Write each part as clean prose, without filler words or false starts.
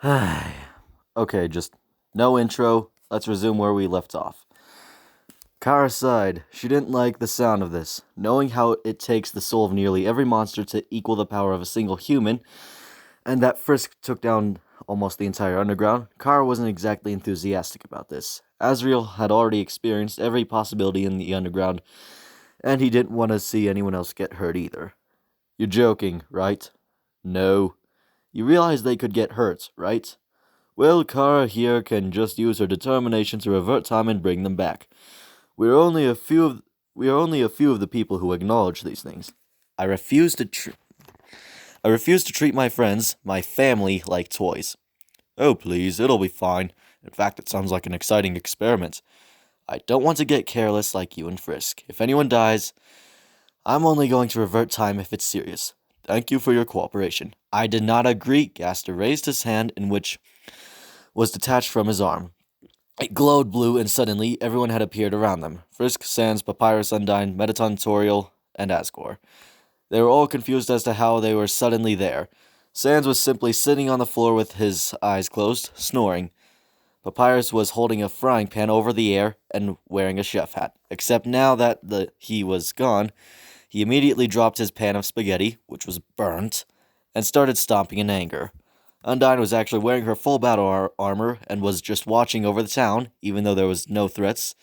Okay, just no intro. Let's resume where we left off. Kara sighed. She didn't like the sound of this. Knowing how it takes the soul of nearly every monster to equal the power of a single human, and that Frisk took down almost the entire underground, Kara wasn't exactly enthusiastic about this. Azrael had already experienced every possibility in the underground, and he didn't want to see anyone else get hurt either. You're joking, right? No. You realize they could get hurt, right? Well, Kara here can just use her determination to revert time and bring them back. We're only a few of we are only a few of the people who acknowledge these things. I refuse to I refuse to treat my friends, my family, like toys. Oh, please, it'll be fine. In fact, it sounds like an exciting experiment. I don't want to get careless like you and Frisk. If anyone dies, I'm only going to revert time if it's serious. Thank you for your cooperation. I did not agree. Gaster raised his hand, in which was detached from his arm. It glowed blue, and suddenly everyone had appeared around them. Frisk, Sans, Papyrus, Undyne, Metaton, Toriel, and Asgore. They were all confused as to how they were suddenly there. Sans was simply sitting on the floor with his eyes closed, snoring. Papyrus was holding a frying pan over the air and wearing a chef hat. Except now that he was gone, he immediately dropped his pan of spaghetti, which was burnt, and started stomping in anger. Undyne was actually wearing her full battle armor and was just watching over the town, even though there was no threats.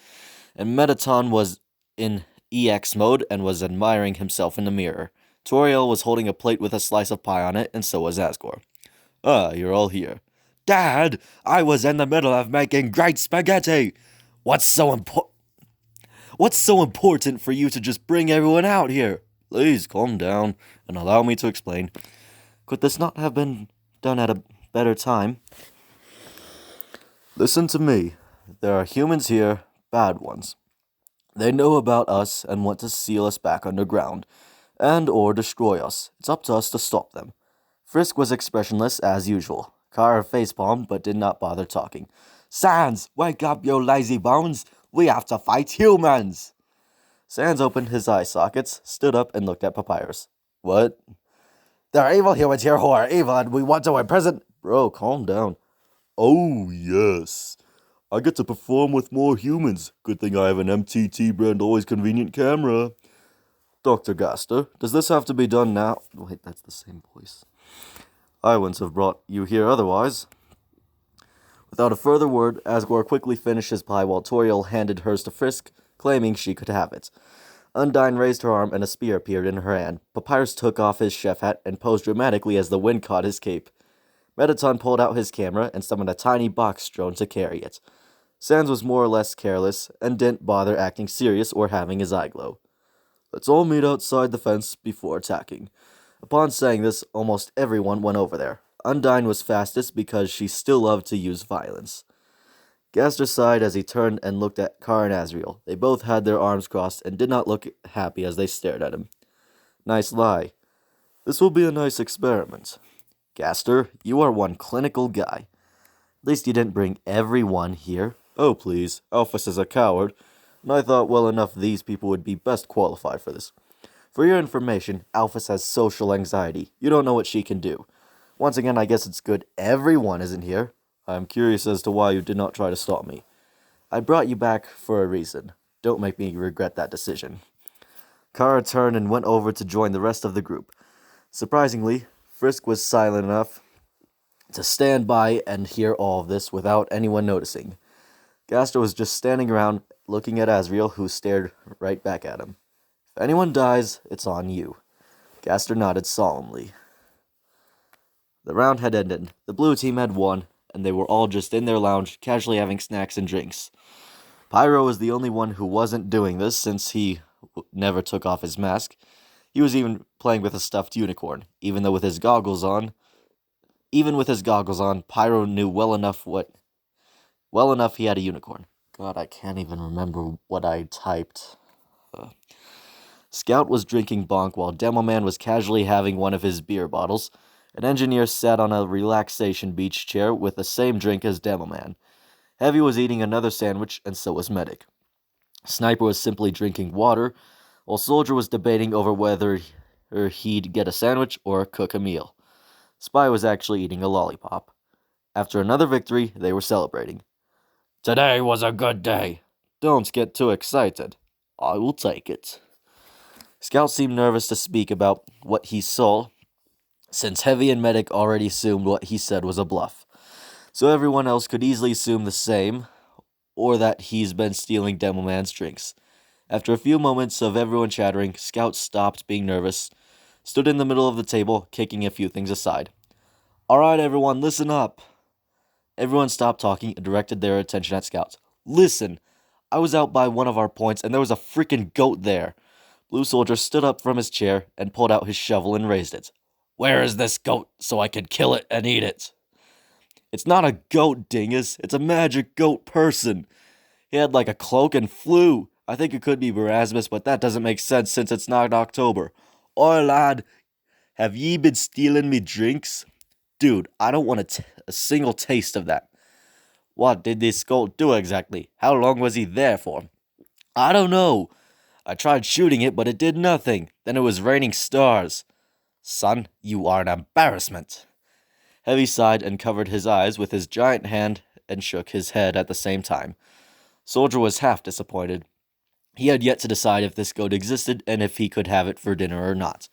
And Metaton was in EX mode and was admiring himself in the mirror. Toriel was holding a plate with a slice of pie on it, and so was Asgore. Ah, you're all here. Dad, I was in the middle of making great spaghetti. What's so important? What's so important for you to just bring everyone out here? Please calm down and allow me to explain. Could this not have been done at a better time? Listen to me. There are humans here, bad ones. They know about us and want to seal us back underground, and or destroy us. It's up to us to stop them. Frisk was expressionless as usual. Kara facepalmed but did not bother talking. Sans, wake up, you lazy bones! We have to fight humans! Sans opened his eye sockets, stood up, and looked at Papyrus. What? There are evil humans here who are evil, and we want to imprison. Bro, calm down. Oh, yes. I get to perform with more humans. Good thing I have an MTT brand always convenient camera. Dr. Gaster, does this have to be done now? Wait, that's the same voice. I wouldn't have brought you here otherwise. Without a further word, Asgore quickly finished his pie while Toriel handed hers to Frisk, claiming she could have it. Undyne raised her arm and a spear appeared in her hand. Papyrus took off his chef hat and posed dramatically as the wind caught his cape. Metaton pulled out his camera and summoned a tiny box drone to carry it. Sans was more or less careless and didn't bother acting serious or having his eye glow. Let's all meet outside the fence before attacking. Upon saying this, almost everyone went over there. Undyne was fastest because she still loved to use violence. Gaster sighed as he turned and looked at Kara and Azrael. They both had their arms crossed and did not look happy as they stared at him. Nice lie. This will be a nice experiment. Gaster, you are one clinical guy. At least you didn't bring everyone here. Oh, please. Alphys is a coward, and I thought well enough these people would be best qualified for this. For your information, Alphys has social anxiety. You don't know what she can do. Once again, I guess it's good everyone isn't here. I'm curious as to why you did not try to stop me. I brought you back for a reason. Don't make me regret that decision. Kara turned and went over to join the rest of the group. Surprisingly, Frisk was silent enough to stand by and hear all of this without anyone noticing. Gaster was just standing around looking at Azrael, who stared right back at him. If anyone dies, it's on you. Gaster nodded solemnly. The round had ended. The blue team had won, and they were all just in their lounge, casually having snacks and drinks. Pyro was the only one who wasn't doing this, since he never took off his mask. He was even playing with a stuffed unicorn, even with his goggles on, Pyro knew well enough he had a unicorn. God, I can't even remember what I typed. Scout was drinking bonk while Demoman was casually having one of his beer bottles. An engineer sat on a relaxation beach chair with the same drink as Demoman. Heavy was eating another sandwich, and so was Medic. Sniper was simply drinking water, while Soldier was debating over whether he'd get a sandwich or cook a meal. Spy was actually eating a lollipop. After another victory, they were celebrating. Today was a good day. Don't get too excited. I will take it. Scout seemed nervous to speak about what he saw, since Heavy and Medic already assumed what he said was a bluff. So everyone else could easily assume the same, or that he's been stealing Demoman's drinks. After a few moments of everyone chattering, Scout stopped being nervous, stood in the middle of the table, kicking a few things aside. Alright, everyone, listen up. Everyone stopped talking and directed their attention at Scout. Listen, I was out by one of our points and there was a freaking goat there. Blue Soldier stood up from his chair and pulled out his shovel and raised it. Where is this goat so I can kill it and eat it? It's not a goat, dingus. It's a magic goat person. He had like a cloak and flew. I think it could be Berasmus, but that doesn't make sense since it's not October. Oi, lad, have ye been stealing me drinks? Dude, I don't want a single taste of that. What did this goat do exactly? How long was he there for? I don't know. I tried shooting it, but it did nothing. Then it was raining stars. Son, you are an embarrassment. Heavy sighed and covered his eyes with his giant hand and shook his head at the same time. Soldier was half disappointed. He had yet to decide if this goat existed and if he could have it for dinner or not.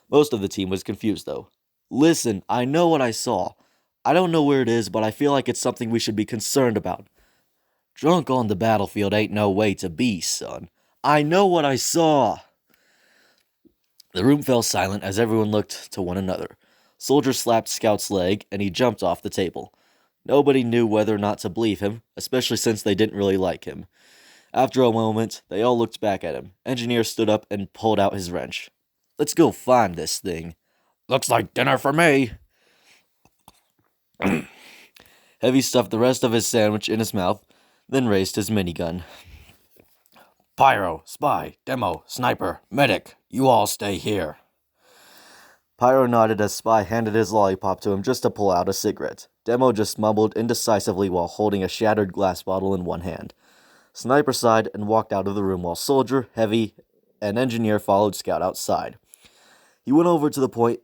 Most of the team was confused, though. Listen, I know what I saw. I don't know where it is, but I feel like it's something we should be concerned about. Drunk on the battlefield ain't no way to be, son. I know what I saw. The room fell silent as everyone looked to one another. Soldier slapped Scout's leg, and he jumped off the table. Nobody knew whether or not to believe him, especially since they didn't really like him. After a moment, they all looked back at him. Engineer stood up and pulled out his wrench. Let's go find this thing. Looks like dinner for me. Heavy stuffed the rest of his sandwich in his mouth, then raised his minigun. Pyro, Spy, Demo, Sniper, Medic, you all stay here. Pyro nodded as Spy handed his lollipop to him just to pull out a cigarette. Demo just mumbled indecisively while holding a shattered glass bottle in one hand. Sniper sighed and walked out of the room while Soldier, Heavy, and Engineer followed Scout outside. He went over to the point,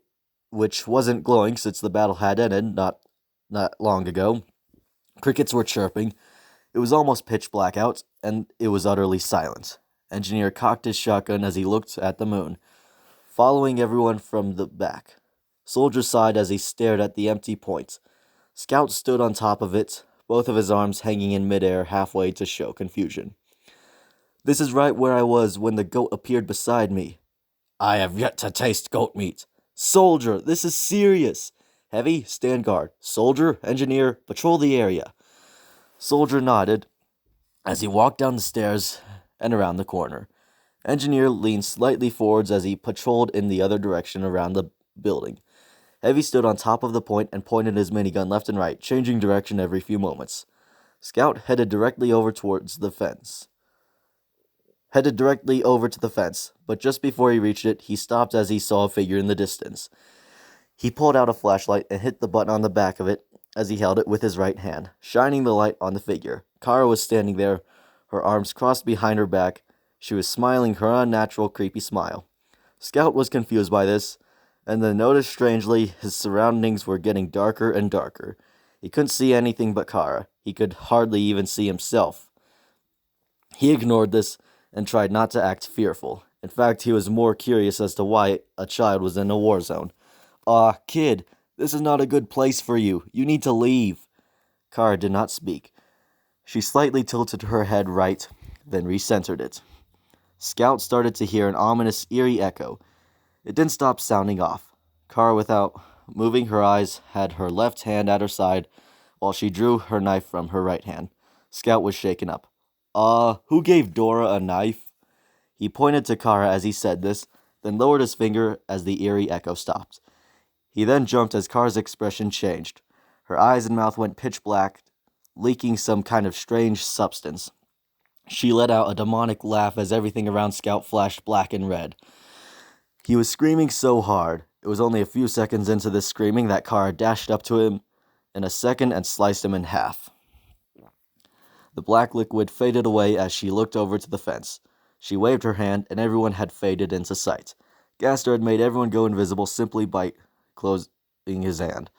which wasn't glowing since the battle had ended not long ago. Crickets were chirping. It was almost pitch black out, and it was utterly silent. Engineer cocked his shotgun as he looked at the moon, following everyone from the back. Soldier sighed as he stared at the empty point. Scout stood on top of it, both of his arms hanging in midair halfway to show confusion. This is right where I was when the goat appeared beside me. I have yet to taste goat meat. Soldier, this is serious. Heavy, stand guard. Soldier, Engineer, patrol the area. Soldier nodded as he walked down the stairs and around the corner. Engineer leaned slightly forwards as he patrolled in the other direction around the building. Heavy stood on top of the point and pointed his minigun left and right, changing direction every few moments. Scout headed directly over to the fence, but just before he reached it, he stopped as he saw a figure in the distance. He pulled out a flashlight and hit the button on the back of it as he held it with his right hand, shining the light on the figure. Kara was standing there, her arms crossed behind her back. She was smiling her unnatural, creepy smile. Scout was confused by this, and then noticed strangely his surroundings were getting darker and darker. He couldn't see anything but Kara. He could hardly even see himself. He ignored this and tried not to act fearful. In fact, he was more curious as to why a child was in a war zone. Kid, this is not a good place for you. You need to leave. Kara did not speak. She slightly tilted her head right, then recentered it. Scout started to hear an ominous, eerie echo. It didn't stop sounding off. Kara, without moving her eyes, had her left hand at her side while she drew her knife from her right hand. Scout was shaken up. Who gave Dora a knife? He pointed to Kara as he said this, then lowered his finger as the eerie echo stopped. He then jumped as Kara's expression changed. Her eyes and mouth went pitch black, leaking some kind of strange substance. She let out a demonic laugh as everything around Scout flashed black and red. He was screaming so hard. It was only a few seconds into this screaming that Kara dashed up to him in a second and sliced him in half. The black liquid faded away as she looked over to the fence. She waved her hand, and everyone had faded into sight. Gaster had made everyone go invisible simply by closing his hand.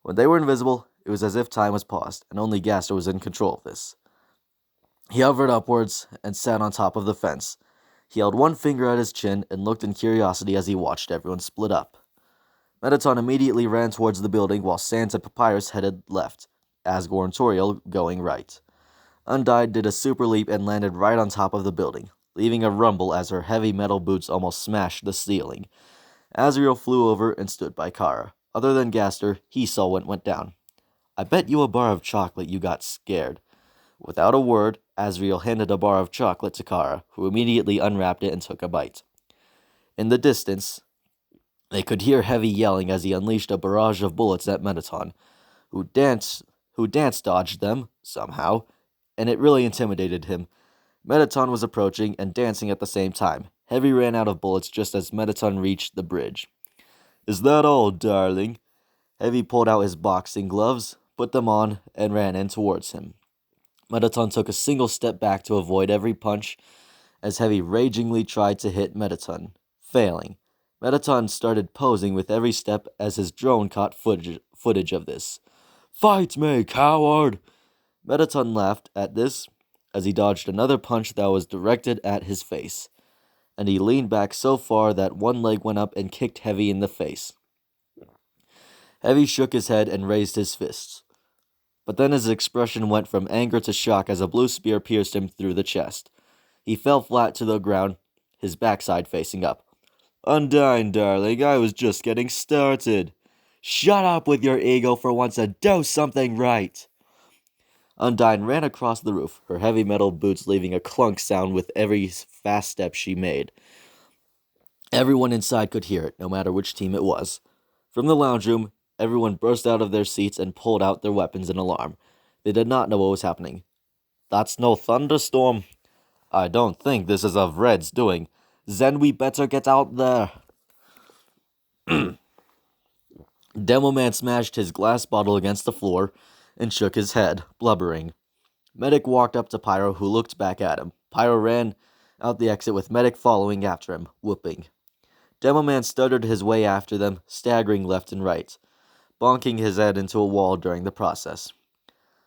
When they were invisible, It was as if time was paused, and only Gaster was in control of this. He hovered upwards and sat on top of the fence. He held one finger at his chin and looked in curiosity as he watched everyone split up. Mettaton immediately ran towards the building while Sans and Papyrus headed left, Asgore and Toriel going right. Undyne did a super leap and landed right on top of the building, leaving a rumble as her heavy metal boots almost smashed the ceiling. Azriel flew over and stood by Kara. Other than Gaster, he saw what went down. "I bet you a bar of chocolate you got scared." Without a word, Azriel handed a bar of chocolate to Kara, who immediately unwrapped it and took a bite. In the distance, they could hear Heavy yelling as he unleashed a barrage of bullets at Mettaton, who dance dodged them, somehow, and it really intimidated him. Mettaton was approaching and dancing at the same time. Heavy ran out of bullets just as Mettaton reached the bridge. "Is that all, darling?" Heavy pulled out his boxing gloves, put them on, and ran in towards him. Mettaton took a single step back to avoid every punch as Heavy ragingly tried to hit Mettaton, failing. Mettaton started posing with every step as his drone caught footage of this. "Fight me, coward!" Mettaton laughed at this as he dodged another punch that was directed at his face, and he leaned back so far that one leg went up and kicked Heavy in the face. Heavy shook his head and raised his fists. But then his expression went from anger to shock as a blue spear pierced him through the chest. He fell flat to the ground, his backside facing up. "Undyne, darling, I was just getting started." "Shut up with your ego for once and do something right." Undyne ran across the roof, her heavy metal boots leaving a clunk sound with every fast step she made. Everyone inside could hear it, no matter which team it was. From the lounge room, everyone burst out of their seats and pulled out their weapons in alarm. They did not know what was happening. "That's no thunderstorm." "I don't think this is of Red's doing." "Then we better get out there." Demoman smashed his glass bottle against the floor and shook his head, blubbering. Medic walked up to Pyro, who looked back at him. Pyro ran out the exit with Medic following after him, whooping. Demoman stuttered his way after them, staggering left and right, bonking his head into a wall during the process.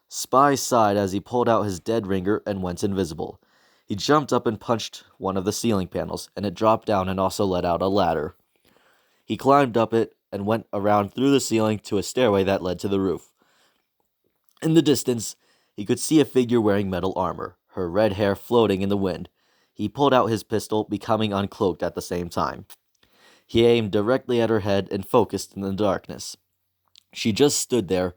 Spy sighed as he pulled out his dead ringer and went invisible. He jumped up and punched one of the ceiling panels, and it dropped down and also let out a ladder. He climbed up it and went around through the ceiling to a stairway that led to the roof. In the distance, he could see a figure wearing metal armor, her red hair floating in the wind. He pulled out his pistol, becoming uncloaked at the same time. He aimed directly at her head and focused in the darkness. She just stood there,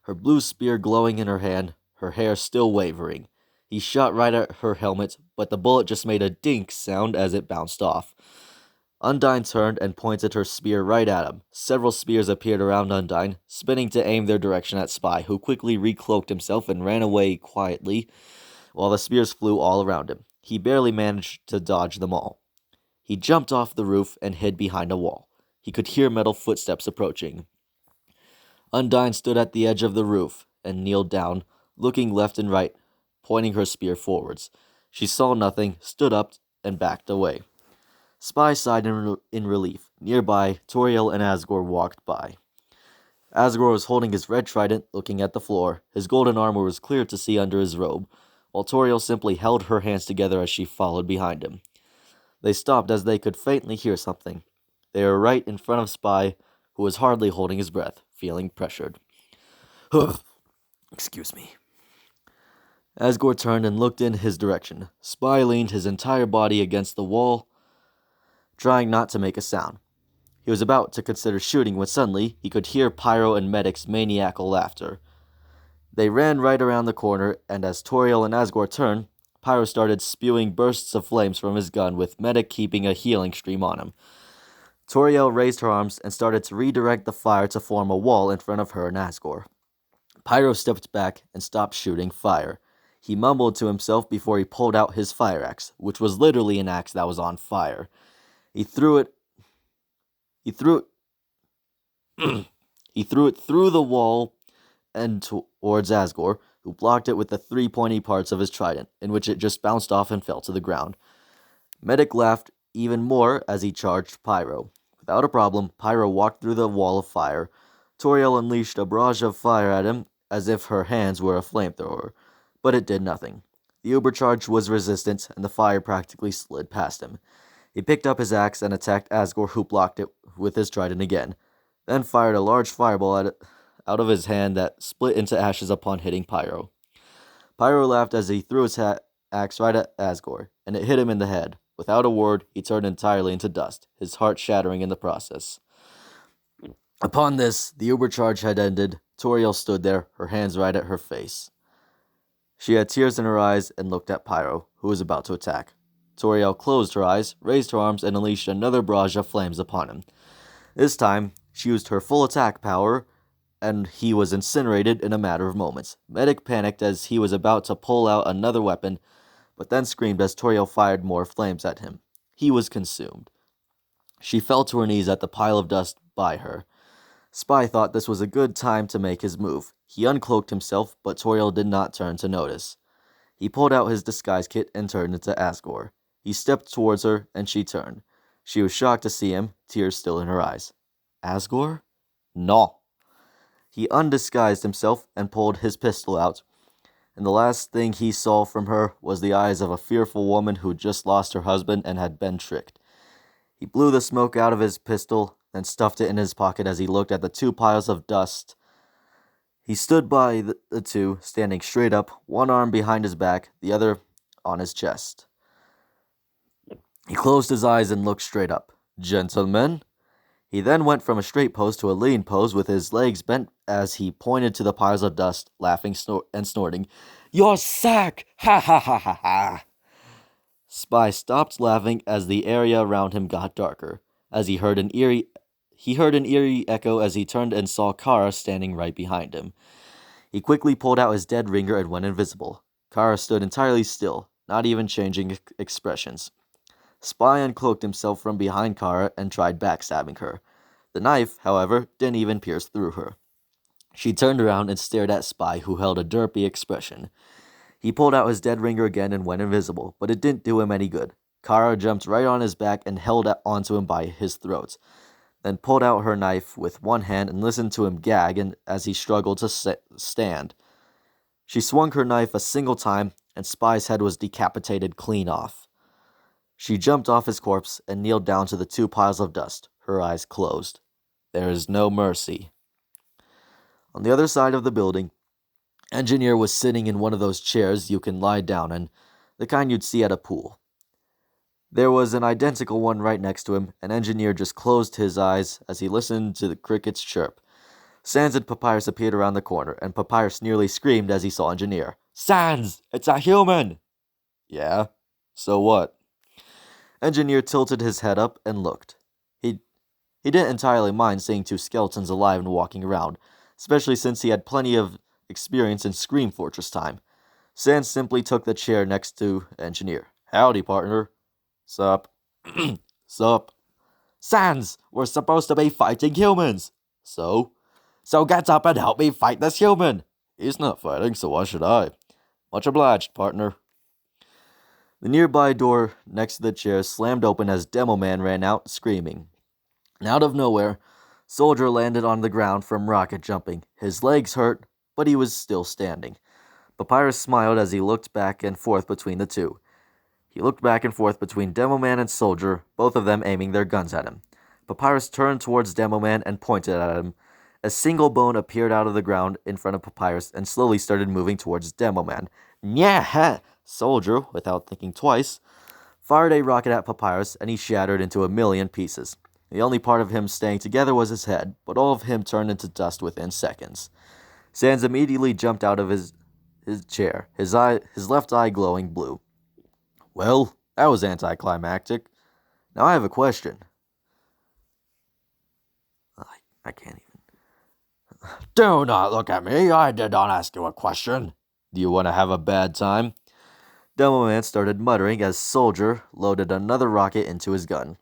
her blue spear glowing in her hand, her hair still wavering. He shot right at her helmet, but the bullet just made a dink sound as it bounced off. Undyne turned and pointed her spear right at him. Several spears appeared around Undyne, spinning to aim their direction at Spy, who quickly recloaked himself and ran away quietly, while the spears flew all around him. He barely managed to dodge them all. He jumped off the roof and hid behind a wall. He could hear metal footsteps approaching. Undyne stood at the edge of the roof and kneeled down, looking left and right, pointing her spear forwards. She saw nothing, stood up, and backed away. Spy sighed in relief. Nearby, Toriel and Asgore walked by. Asgore was holding his red trident, looking at the floor. His golden armor was clear to see under his robe, while Toriel simply held her hands together as she followed behind him. They stopped as they could faintly hear something. They were right in front of Spy, who was hardly holding his breath, feeling pressured. "Excuse me." Asgore turned and looked in his direction. Spy leaned his entire body against the wall, trying not to make a sound. He was about to consider shooting when suddenly he could hear Pyro and Medic's maniacal laughter. They ran right around the corner, and as Toriel and Asgore turned, Pyro started spewing bursts of flames from his gun, with Medic keeping a healing stream on him. Toriel raised her arms and started to redirect the fire to form a wall in front of her and Asgore. Pyro stepped back and stopped shooting fire. He mumbled to himself before he pulled out his fire axe, which was literally an axe that was on fire. He threw it through the wall and towards Asgore, who blocked it with the three pointy parts of his trident, in which it just bounced off and fell to the ground. Medic laughed even more as he charged Pyro. Without a problem, Pyro walked through the wall of fire, Toriel unleashed a barrage of fire at him as if her hands were a flamethrower, but it did nothing. The Ubercharge was resistant, and the fire practically slid past him. He picked up his axe and attacked Asgore, who blocked it with his trident again, then fired a large fireball at it out of his hand that split into ashes upon hitting Pyro. Pyro laughed as he threw his axe right at Asgore, and it hit him in the head. Without a word, he turned entirely into dust, his heart shattering in the process. Upon this, the Ubercharge had ended. Toriel stood there, her hands right at her face. She had tears in her eyes and looked at Pyro, who was about to attack. Toriel closed her eyes, raised her arms, and unleashed another barrage of flames upon him. This time, she used her full attack power, and he was incinerated in a matter of moments. Medic panicked as he was about to pull out another weapon, but then screamed as Toriel fired more flames at him. He was consumed. She fell to her knees at the pile of dust by her. Spy thought this was a good time to make his move. He uncloaked himself, but Toriel did not turn to notice. He pulled out his disguise kit and turned into Asgore. He stepped towards her, and she turned. She was shocked to see him, tears still in her eyes. Asgore? No. He undisguised himself and pulled his pistol out, and the last thing he saw from her was the eyes of a fearful woman who just lost her husband and had been tricked. He blew the smoke out of his pistol and stuffed it in his pocket as he looked at the two piles of dust. He stood by the two, standing straight up, one arm behind his back, the other on his chest. He closed his eyes and looked straight up. Gentlemen? He then went from a straight pose to a lean pose with his legs bent as he pointed to the piles of dust, laughing and snorting. Your sack! Ha ha ha ha ha! Spy stopped laughing as the area around him got darker, as he heard an eerie echo as he turned and saw Kara standing right behind him. He quickly pulled out his dead ringer and went invisible. Kara stood entirely still, not even changing expressions. Spy uncloaked himself from behind Kara and tried backstabbing her. The knife, however, didn't even pierce through her. She turned around and stared at Spy, who held a derpy expression. He pulled out his dead ringer again and went invisible, but it didn't do him any good. Kara jumped right on his back and held onto him by his throat, then pulled out her knife with one hand and listened to him gag as he struggled to stand. She swung her knife a single time, and Spy's head was decapitated clean off. She jumped off his corpse and kneeled down to the two piles of dust, her eyes closed. There is no mercy. On the other side of the building, Engineer was sitting in one of those chairs you can lie down in, the kind you'd see at a pool. There was an identical one right next to him, and Engineer just closed his eyes as he listened to the crickets chirp. Sans and Papyrus appeared around the corner, and Papyrus nearly screamed as he saw Engineer. Sans! It's a human! Yeah? So what? Engineer tilted his head up and looked. He didn't entirely mind seeing two skeletons alive and walking around, especially since he had plenty of experience in Scream Fortress time. Sans simply took the chair next to Engineer. Howdy, partner. Sup? Sup? Sans, we're supposed to be fighting humans. So? So get up and help me fight this human. He's not fighting, so why should I? Much obliged, partner. The nearby door next to the chair slammed open as Demo Man ran out, screaming. And out of nowhere, Soldier landed on the ground from rocket jumping. His legs hurt, but he was still standing. Papyrus smiled as he looked back and forth between the two. He looked back and forth between Demo Man and Soldier, both of them aiming their guns at him. Papyrus turned towards Demo Man and pointed at him. A single bone appeared out of the ground in front of Papyrus and slowly started moving towards Demo Man. Nyah! Soldier, without thinking twice, fired a rocket at Papyrus, and he shattered into a million pieces. The only part of him staying together was his head, but all of him turned into dust within seconds. Sans immediately jumped out of his chair, his left eye glowing blue. Well, that was anticlimactic. Now I have a question. I can't even. Do not look at me. I did not ask you a question. Do you want to have a bad time? Demo Man started muttering as Soldier loaded another rocket into his gun.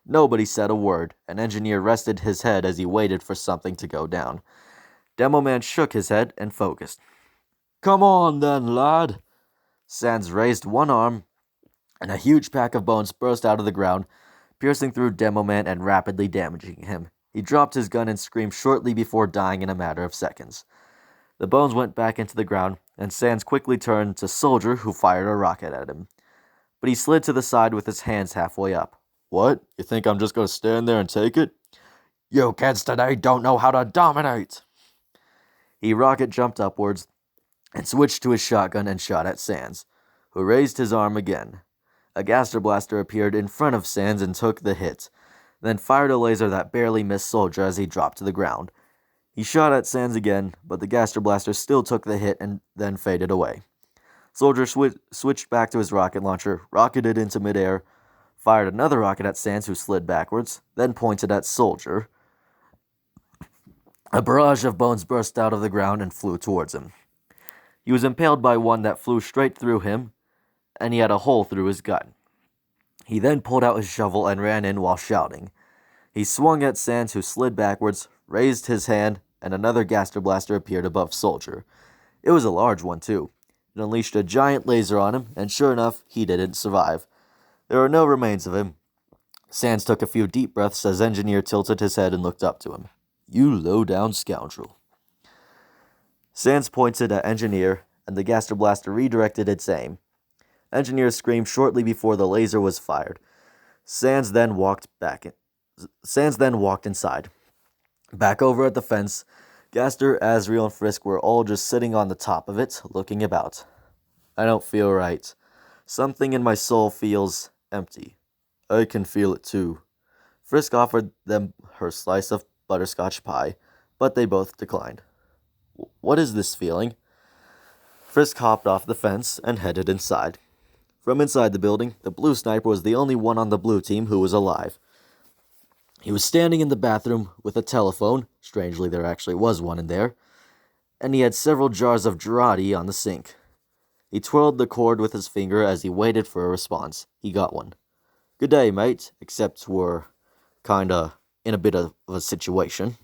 Nobody said a word, and Engineer rested his head as he waited for something to go down. Demo Man shook his head and focused. Come on then, lad. Sans raised one arm, and a huge pack of bones burst out of the ground, piercing through Demo Man and rapidly damaging him. He dropped his gun and screamed shortly before dying in a matter of seconds. The bones went back into the ground, and Sands quickly turned to Soldier, who fired a rocket at him. But he slid to the side with his hands halfway up. What? You think I'm just going to stand there and take it? You kids today don't know how to dominate! He rocket jumped upwards and switched to his shotgun and shot at Sands, who raised his arm again. A Gaster Blaster appeared in front of Sands and took the hit, then fired a laser that barely missed Soldier as he dropped to the ground. He shot at Sands again, but the Gaster Blaster still took the hit and then faded away. Soldier switched back to his rocket launcher, rocketed into midair, fired another rocket at Sands, who slid backwards, then pointed at Soldier. A barrage of bones burst out of the ground and flew towards him. He was impaled by one that flew straight through him, and he had a hole through his gut. He then pulled out his shovel and ran in while shouting. He swung at Sands, who slid backwards, raised his hand, and another Gaster Blaster appeared above Soldier. It was a large one, too. It unleashed a giant laser on him, and sure enough, he didn't survive. There were no remains of him. Sands took a few deep breaths as Engineer tilted his head and looked up to him. You low-down scoundrel. Sands pointed at Engineer, and the Gaster Blaster redirected its aim. Engineer screamed shortly before the laser was fired. Sands then walked inside. Back over at the fence, Gaster, Azrael, and Frisk were all just sitting on the top of it, looking about. I don't feel right. Something in my soul feels empty. I can feel it too. Frisk offered them her slice of butterscotch pie, but they both declined. What is this feeling? Frisk hopped off the fence and headed inside. From inside the building, the blue sniper was the only one on the blue team who was alive. He was standing in the bathroom with a telephone, strangely there actually was one in there, and he had several jars of Girardi on the sink. He twirled the cord with his finger as he waited for a response. He got one. Good day, mate, except we're kinda in a bit of a situation.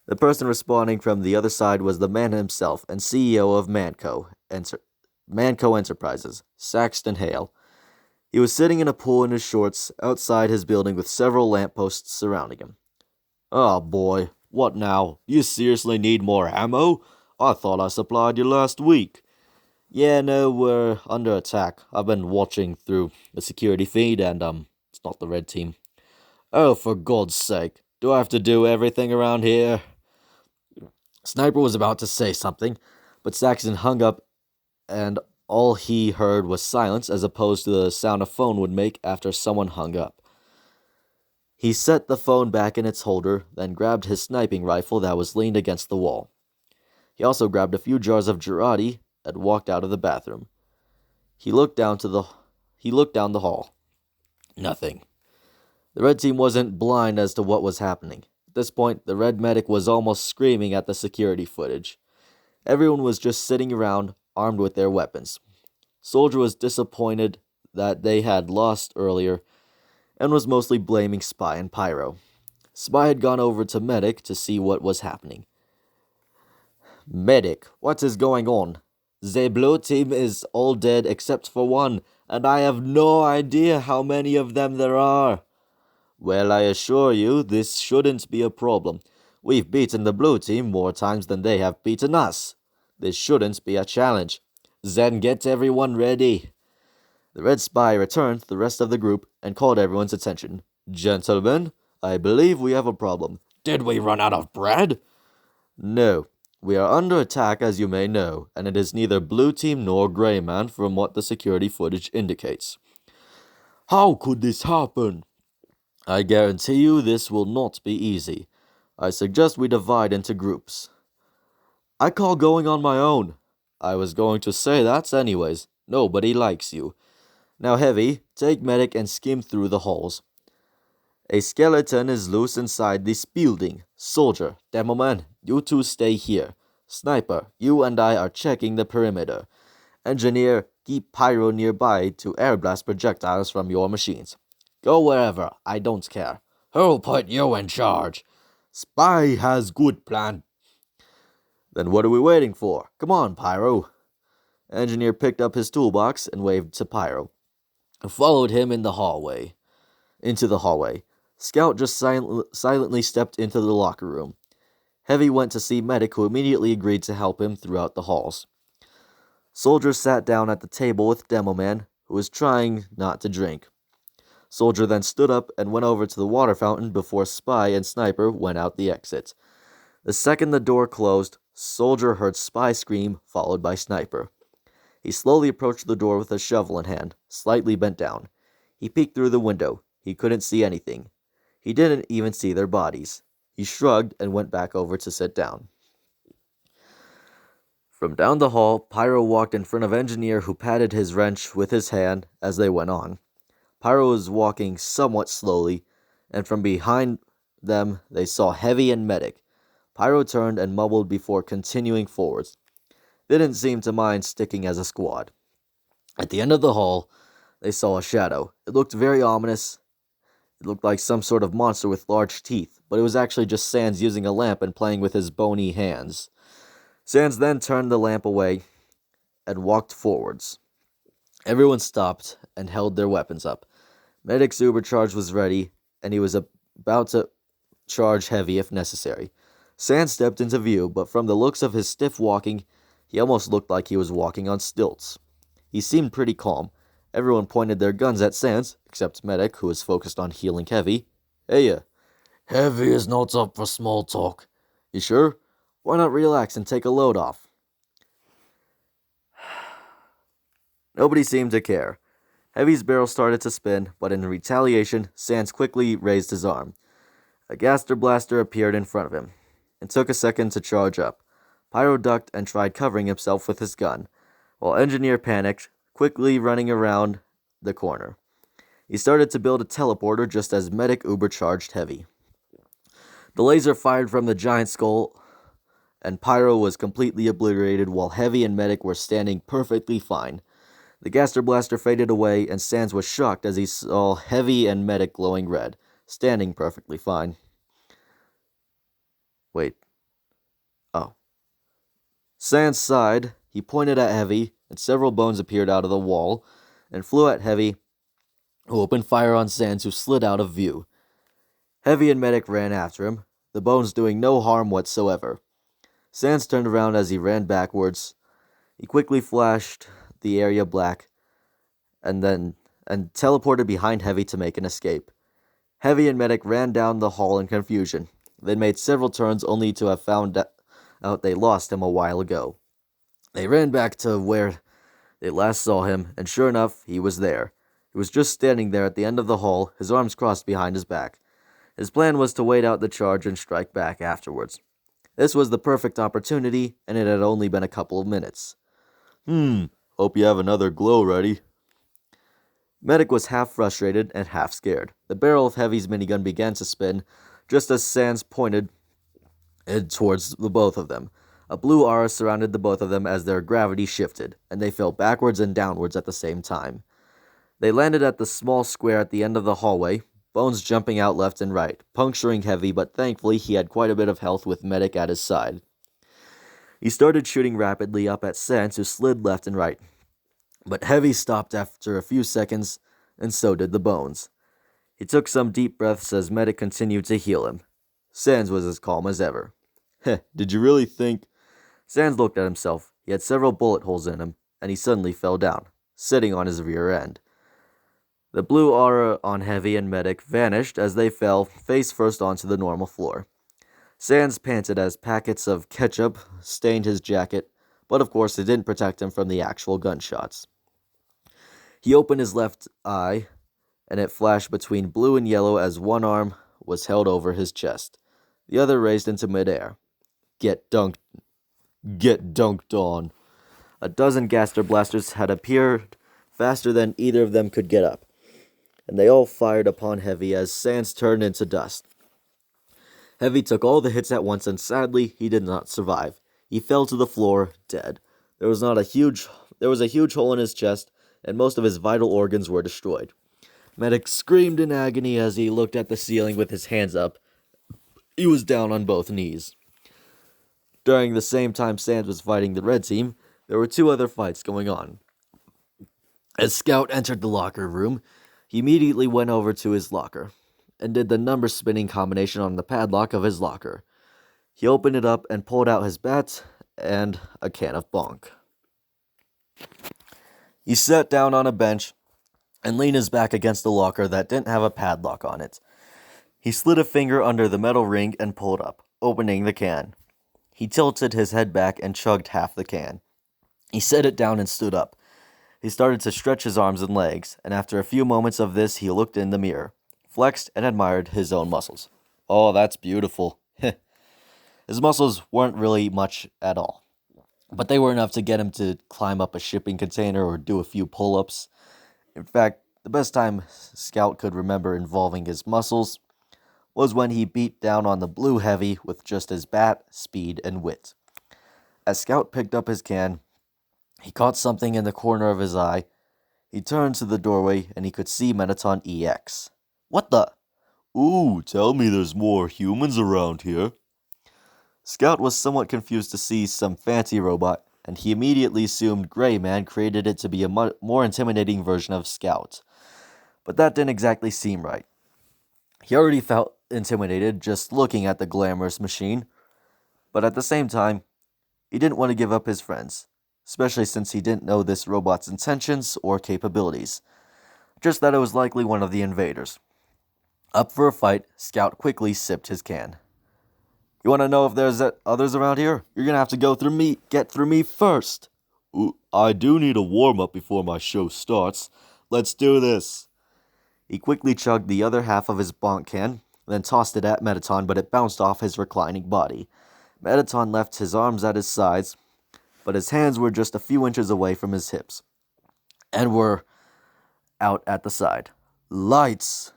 The person responding from the other side was the man himself and CEO of Manco Enterprises, Saxton Hale. He was sitting in a pool in his shorts outside his building with several lampposts surrounding him. Oh boy, what now? You seriously need more ammo? I thought I supplied you last week. Yeah, no, we're under attack. I've been watching through the security feed and, it's not the red team. Oh, for God's sake, do I have to do everything around here? Sniper was about to say something, but Saxton hung up and all he heard was silence as opposed to the sound a phone would make after someone hung up. He set the phone back in its holder, then grabbed his sniping rifle that was leaned against the wall. He also grabbed a few jars of Girardi and walked out of the bathroom. He looked down the hall. Nothing. The red team wasn't blind as to what was happening. At this point, the red medic was almost screaming at the security footage. Everyone was just sitting around, armed with their weapons. Soldier was disappointed that they had lost earlier and was mostly blaming Spy and Pyro. Spy had gone over to Medic to see what was happening. Medic, what is going on? The blue team is all dead except for one, and I have no idea how many of them there are. Well, I assure you, this shouldn't be a problem. We've beaten the blue team more times than they have beaten us. This shouldn't be a challenge. Then get everyone ready. The red spy returned to the rest of the group and called everyone's attention. Gentlemen, I believe we have a problem. Did we run out of bread? No. We are under attack, as you may know, and it is neither blue team nor gray man from what the security footage indicates. How could this happen? I guarantee you this will not be easy. I suggest we divide into groups. I call going on my own. I was going to say that anyways. Nobody likes you. Now, Heavy, take Medic and skim through the halls. A skeleton is loose inside this building. Soldier, Demoman, you two stay here. Sniper, you and I are checking the perimeter. Engineer, keep Pyro nearby to air blast projectiles from your machines. Go wherever, I don't care. Who'll put you in charge? Spy has good plan. Then what are we waiting for? Come on, Pyro. Engineer picked up his toolbox and waved to Pyro, who followed him into the hallway. Scout just silently stepped into the locker room. Heavy went to see Medic, who immediately agreed to help him throughout the halls. Soldier sat down at the table with Demoman, who was trying not to drink. Soldier then stood up and went over to the water fountain before Spy and Sniper went out the exit. The second the door closed, Soldier heard Spy scream, followed by Sniper. He slowly approached the door with a shovel in hand, slightly bent down. He peeked through the window. He couldn't see anything. He didn't even see their bodies. He shrugged and went back over to sit down. From down the hall, Pyro walked in front of Engineer, who patted his wrench with his hand as they went on. Pyro was walking somewhat slowly, and from behind them they saw Heavy and Medic. Pyro turned and mumbled before continuing forwards. They didn't seem to mind sticking as a squad. At the end of the hall, they saw a shadow. It looked very ominous. It looked like some sort of monster with large teeth, but it was actually just Sans using a lamp and playing with his bony hands. Sans then turned the lamp away and walked forwards. Everyone stopped and held their weapons up. Medic's Ubercharge was ready, and he was about to charge Heavy if necessary. Sans stepped into view, but from the looks of his stiff walking, he almost looked like he was walking on stilts. He seemed pretty calm. Everyone pointed their guns at Sans, except Medic, who was focused on healing Heavy. Hey, Heavy is not up for small talk. You sure? Why not relax and take a load off? Nobody seemed to care. Heavy's barrel started to spin, but in retaliation, Sans quickly raised his arm. A Gaster Blaster appeared in front of him. It took a second to charge up. Pyro ducked and tried covering himself with his gun, while Engineer panicked, quickly running around the corner. He started to build a teleporter just as Medic Ubercharged Heavy. The laser fired from the giant skull, and Pyro was completely obliterated while Heavy and Medic were standing perfectly fine. The Gaster Blaster faded away, and Sans was shocked as he saw Heavy and Medic glowing red, standing perfectly fine. Wait. Oh. Sans sighed. He pointed at Heavy, and several bones appeared out of the wall, and flew at Heavy, who opened fire on Sans, who slid out of view. Heavy and Medic ran after him, the bones doing no harm whatsoever. Sans turned around as he ran backwards. He quickly flashed the area black, and teleported behind Heavy to make an escape. Heavy and Medic ran down the hall in confusion. They made several turns only to have found out they lost him a while ago. They ran back to where they last saw him, and sure enough, he was there. He was just standing there at the end of the hall, his arms crossed behind his back. His plan was to wait out the charge and strike back afterwards. This was the perfect opportunity, and it had only been a couple of minutes. Hope you have another glow ready. Medic was half frustrated and half scared. The barrel of Heavy's minigun began to spin, just as Sans pointed it towards the both of them. A blue aura surrounded the both of them as their gravity shifted, and they fell backwards and downwards at the same time. They landed at the small square at the end of the hallway, bones jumping out left and right, puncturing Heavy, but thankfully he had quite a bit of health with Medic at his side. He started shooting rapidly up at Sans, who slid left and right. But Heavy stopped after a few seconds, and so did the bones. He took some deep breaths as Medic continued to heal him. Sans was as calm as ever. Did you really think? Sans looked at himself. He had several bullet holes in him, and he suddenly fell down, sitting on his rear end. The blue aura on Heavy and Medic vanished as they fell face first onto the normal floor. Sans panted as packets of ketchup stained his jacket, but of course it didn't protect him from the actual gunshots. He opened his left eye, and it flashed between blue and yellow as one arm was held over his chest, the other raised into midair. Get dunked on. A dozen Gaster Blasters had appeared faster than either of them could get up, and they all fired upon Heavy as Sans turned into dust. Heavy took all the hits at once, and sadly, he did not survive. He fell to the floor, dead. There was a huge hole in his chest, and most of his vital organs were destroyed. Medic screamed in agony as he looked at the ceiling with his hands up. He was down on both knees. During the same time Sans was fighting the red team, there were two other fights going on. As Scout entered the locker room, he immediately went over to his locker. and did the number spinning combination on the padlock of his locker. He opened it up and pulled out his bat and a can of bonk. He sat down on a bench and leaned his back against the locker that didn't have a padlock on it. He slid a finger under the metal ring and pulled up, opening the can. He tilted his head back and chugged half the can. He set it down and stood up. He started to stretch his arms and legs, and after a few moments of this, he looked in the mirror, flexed, and admired his own muscles. Oh, that's beautiful. His muscles weren't really much at all, but they were enough to get him to climb up a shipping container or do a few pull-ups. In fact, the best time Scout could remember involving his muscles was when he beat down on the Blue Heavy with just his bat, speed, and wit. As Scout picked up his can, he caught something in the corner of his eye. He turned to the doorway and he could see Mettaton EX. What the? Ooh, tell me there's more humans around here. Scout was somewhat confused to see some fancy robot, and he immediately assumed Gray Man created it to be a more intimidating version of Scout. But that didn't exactly seem right. He already felt intimidated just looking at the glamorous machine, but at the same time, he didn't want to give up his friends, especially since he didn't know this robot's intentions or capabilities, just that it was likely one of the invaders. Up for a fight, Scout quickly sipped his can. You want to know if there's others around here? You're going to have to get through me first. Ooh, I do need a warm-up before my show starts. Let's do this. He quickly chugged the other half of his bonk can, then tossed it at Mettaton, but it bounced off his reclining body. Mettaton left his arms at his sides, but his hands were just a few inches away from his hips, and were out at the side. Lights!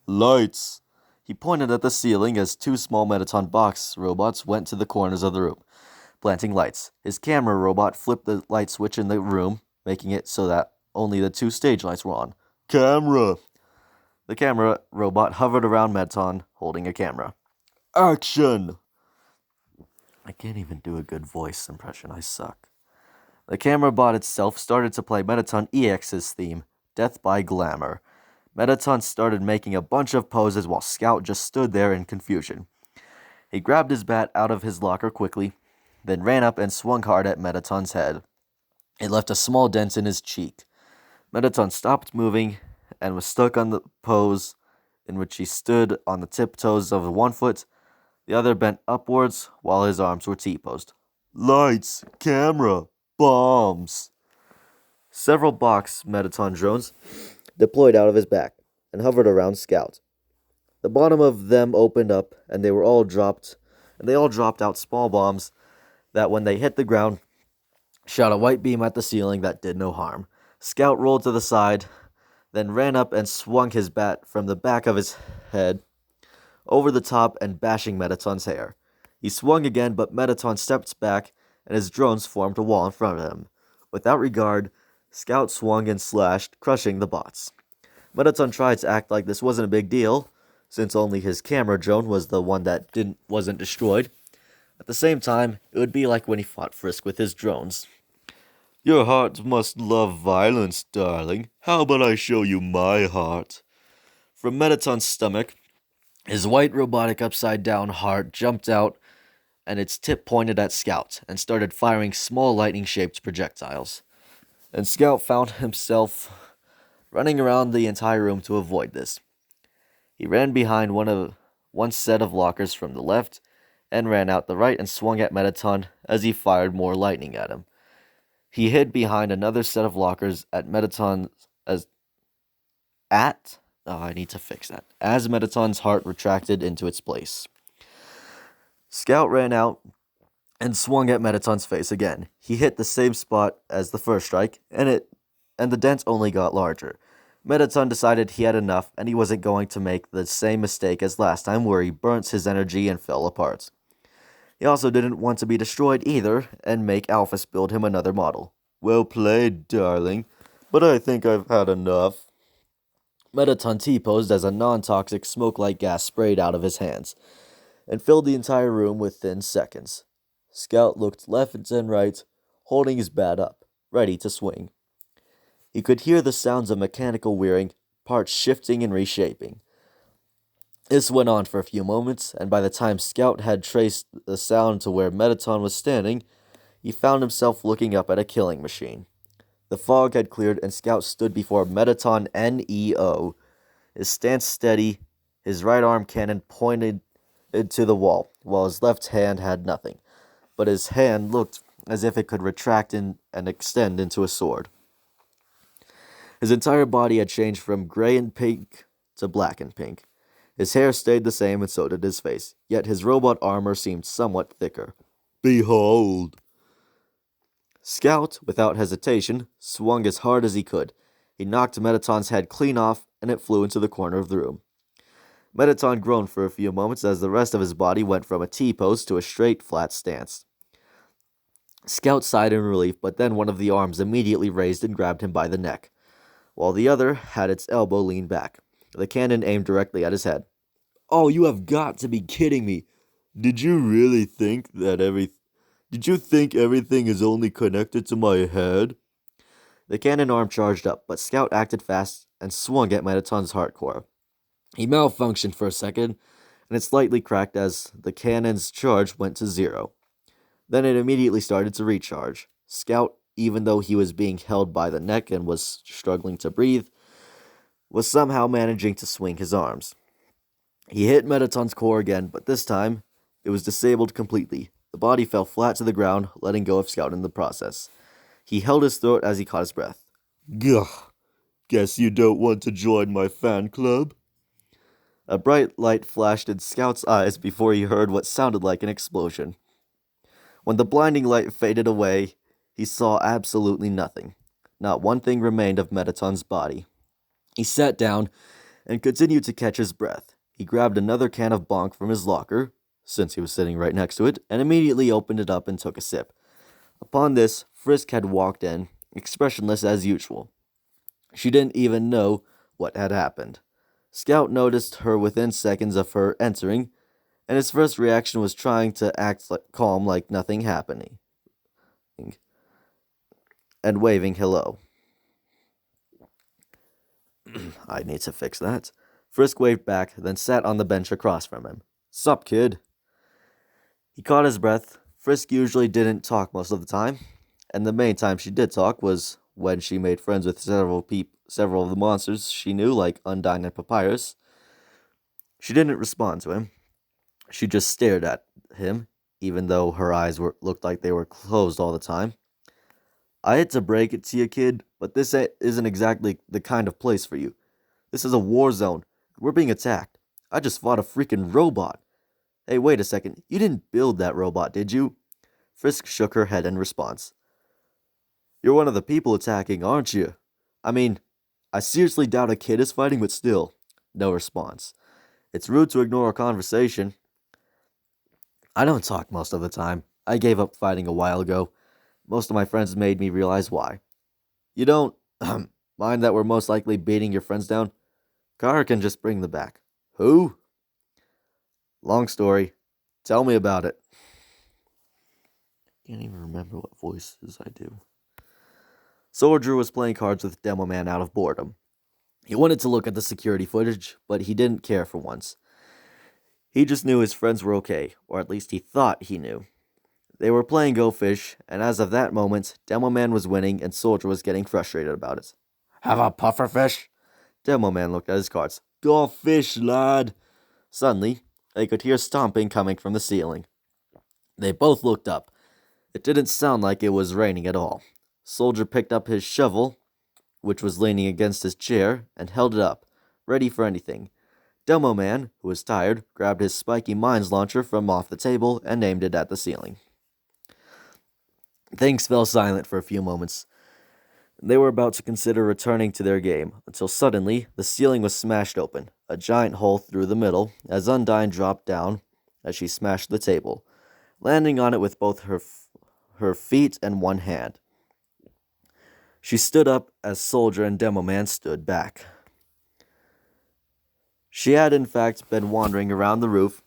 Lights! He pointed at the ceiling as two small Mettaton box robots went to the corners of the room, planting lights. His camera robot flipped the light switch in the room, making it so that only the two stage lights were on. Camera! The camera robot hovered around Mettaton, holding a camera. Action! I can't even do a good voice impression, I suck. The camera bot itself started to play Mettaton EX's theme, Death by Glamour. Mettaton started making a bunch of poses while Scout just stood there in confusion. He grabbed his bat out of his locker quickly, then ran up and swung hard at Mettaton's head. It left a small dent in his cheek. Mettaton stopped moving and was stuck on the pose in which he stood on the tiptoes of one foot, the other bent upwards while his arms were T-posed. Lights, camera, bombs. Several box Mettaton drones deployed out of his back and hovered around Scout. The bottom of them opened up and they all dropped out small bombs that when they hit the ground shot a white beam at the ceiling that did no harm. Scout rolled to the side, then ran up and swung his bat from the back of his head over the top and bashing Mettaton's hair. He swung again, but Mettaton stepped back and his drones formed a wall in front of him. Without regard, Scout swung and slashed, crushing the bots. Mettaton tried to act like this wasn't a big deal, since only his camera drone was the one that wasn't destroyed. At the same time, it would be like when he fought Frisk with his drones. Your heart must love violence, darling. How about I show you my heart? From Mettaton's stomach, his white robotic upside-down heart jumped out, and its tip pointed at Scout, and started firing small lightning-shaped projectiles. And Scout found himself running around the entire room to avoid this. He ran behind one set of lockers from the left, and ran out the right and swung at Mettaton as he fired more lightning at him. He hid behind another set of lockers at Mettaton as Mettaton's heart retracted into its place. Scout ran out and swung at Mettaton's face again. He hit the same spot as the first strike, and the dent only got larger. Mettaton decided he had enough, and he wasn't going to make the same mistake as last time where he burnt his energy and fell apart. He also didn't want to be destroyed either, and make Alphys build him another model. Well played, darling, but I think I've had enough. Mettaton T-posed as a non-toxic smoke-like gas sprayed out of his hands, and filled the entire room within seconds. Scout looked left and right, holding his bat up, ready to swing. He could hear the sounds of mechanical whirring, parts shifting and reshaping. This went on for a few moments, and by the time Scout had traced the sound to where Mettaton was standing, he found himself looking up at a killing machine. The fog had cleared, and Scout stood before Mettaton NEO, his stance steady, his right arm cannon pointed to the wall, while his left hand had nothing, but his hand looked as if it could retract and extend into a sword. His entire body had changed from gray and pink to black and pink. His hair stayed the same, and so did his face, yet his robot armor seemed somewhat thicker. Behold! Scout, without hesitation, swung as hard as he could. He knocked Mettaton's head clean off, and it flew into the corner of the room. Mettaton groaned for a few moments as the rest of his body went from a T-pose to a straight, flat stance. Scout sighed in relief, but then one of the arms immediately raised and grabbed him by the neck, while the other had its elbow leaned back. The cannon aimed directly at his head. "Oh, you have got to be kidding me! Did you really think Did you think everything is only connected to my head?" The cannon arm charged up, but Scout acted fast and swung at Mettaton's hardcore. He malfunctioned for a second, and it slightly cracked as the cannon's charge went to 0. Then it immediately started to recharge. Scout, even though he was being held by the neck and was struggling to breathe, was somehow managing to swing his arms. He hit Mettaton's core again, but this time it was disabled completely. The body fell flat to the ground, letting go of Scout in the process. He held his throat as he caught his breath. "Gah, guess you don't want to join my fan club?" A bright light flashed in Scout's eyes before he heard what sounded like an explosion. When the blinding light faded away, he saw absolutely nothing. Not one thing remained of Mettaton's body. He sat down and continued to catch his breath. He grabbed another can of bonk from his locker, since he was sitting right next to it, and immediately opened it up and took a sip. Upon this, Frisk had walked in, expressionless as usual. She didn't even know what had happened. Scout noticed her within seconds of her entering, and his first reaction was trying to act calm like nothing happening, and waving hello. I need to fix that. Frisk waved back, then sat on the bench across from him. "Sup, kid?" He caught his breath. Frisk usually didn't talk most of the time, and the main time she did talk was when she made friends with several of the monsters she knew, like Undyne and Papyrus. She didn't respond to him. She just stared at him, even though her eyes looked like they were closed all the time. "I hate to break it to you, kid, but this isn't exactly the kind of place for you. This is a war zone. We're being attacked. I just fought a freaking robot." "Hey, wait a second. You didn't build that robot, did you?" Frisk shook her head in response. "You're one of the people attacking, aren't you? I mean, I seriously doubt a kid is fighting, but still." No response. "It's rude to ignore a conversation." "I don't talk most of the time. I gave up fighting a while ago. Most of my friends made me realize why." "You don't mind that we're most likely beating your friends down? Kara can just bring them back." "Who?" "Long story. Tell me about it." Can't even remember what voices I do. Soldier was playing cards with Demo Man out of boredom. He wanted to look at the security footage, but he didn't care for once. He just knew his friends were okay, or at least he thought he knew. They were playing Go Fish, and as of that moment, Demo Man was winning and Soldier was getting frustrated about it. "Have a puffer fish?" Demo Man looked at his cards. "Go fish, lad." Suddenly, they could hear stomping coming from the ceiling. They both looked up. It didn't sound like it was raining at all. Soldier picked up his shovel, which was leaning against his chair, and held it up, ready for anything. Demo Man, who was tired, grabbed his spiky mines launcher from off the table and aimed it at the ceiling. Things fell silent for a few moments. They were about to consider returning to their game, until suddenly the ceiling was smashed open, a giant hole through the middle, as Undyne dropped down as she smashed the table, landing on it with both her feet and one hand. She stood up as Soldier and Demo Man stood back. She had in fact been wandering around the roof,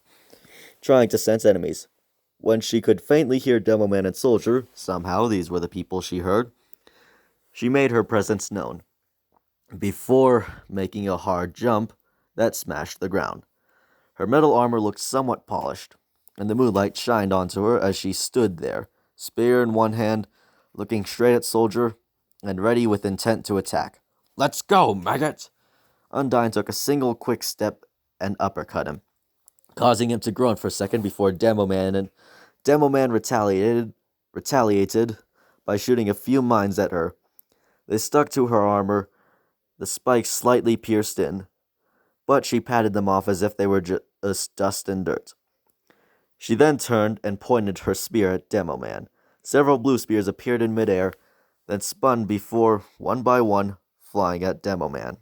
trying to sense enemies. When she could faintly hear Demo Man and Soldier, somehow these were the people she heard, she made her presence known, before making a hard jump that smashed the ground. Her metal armor looked somewhat polished, and the moonlight shined onto her as she stood there, spear in one hand, looking straight at Soldier, and ready with intent to attack. "Let's go, maggot!" Undyne took a single quick step and uppercut him, causing him to groan for a second before Demoman retaliated by shooting a few mines at her. They stuck to her armor, the spikes slightly pierced in, but she patted them off as if they were just dust and dirt. She then turned and pointed her spear at Demoman. Several blue spears appeared in midair, then spun before, one by one, flying at Demoman.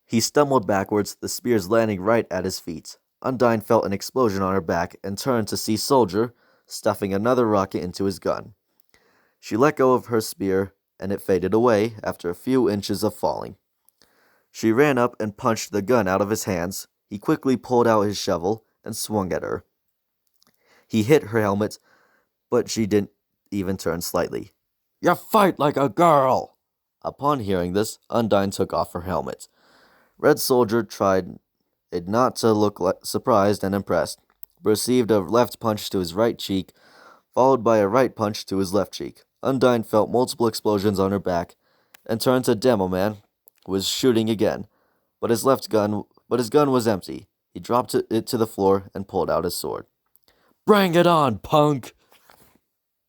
He stumbled backwards, the spears landing right at his feet. Undyne felt an explosion on her back and turned to see Soldier stuffing another rocket into his gun. She let go of her spear, and it faded away after a few inches of falling. She ran up and punched the gun out of his hands. He quickly pulled out his shovel and swung at her. He hit her helmet, but she didn't even turn slightly. "You fight like a girl!" Upon hearing this, Undyne took off her helmet. Red Soldier tried not to look surprised and impressed, but received a left punch to his right cheek, followed by a right punch to his left cheek. Undyne felt multiple explosions on her back, and turned to Demoman, who was shooting again, but his gun was empty. He dropped it to the floor and pulled out his sword. "Bring it on, punk!"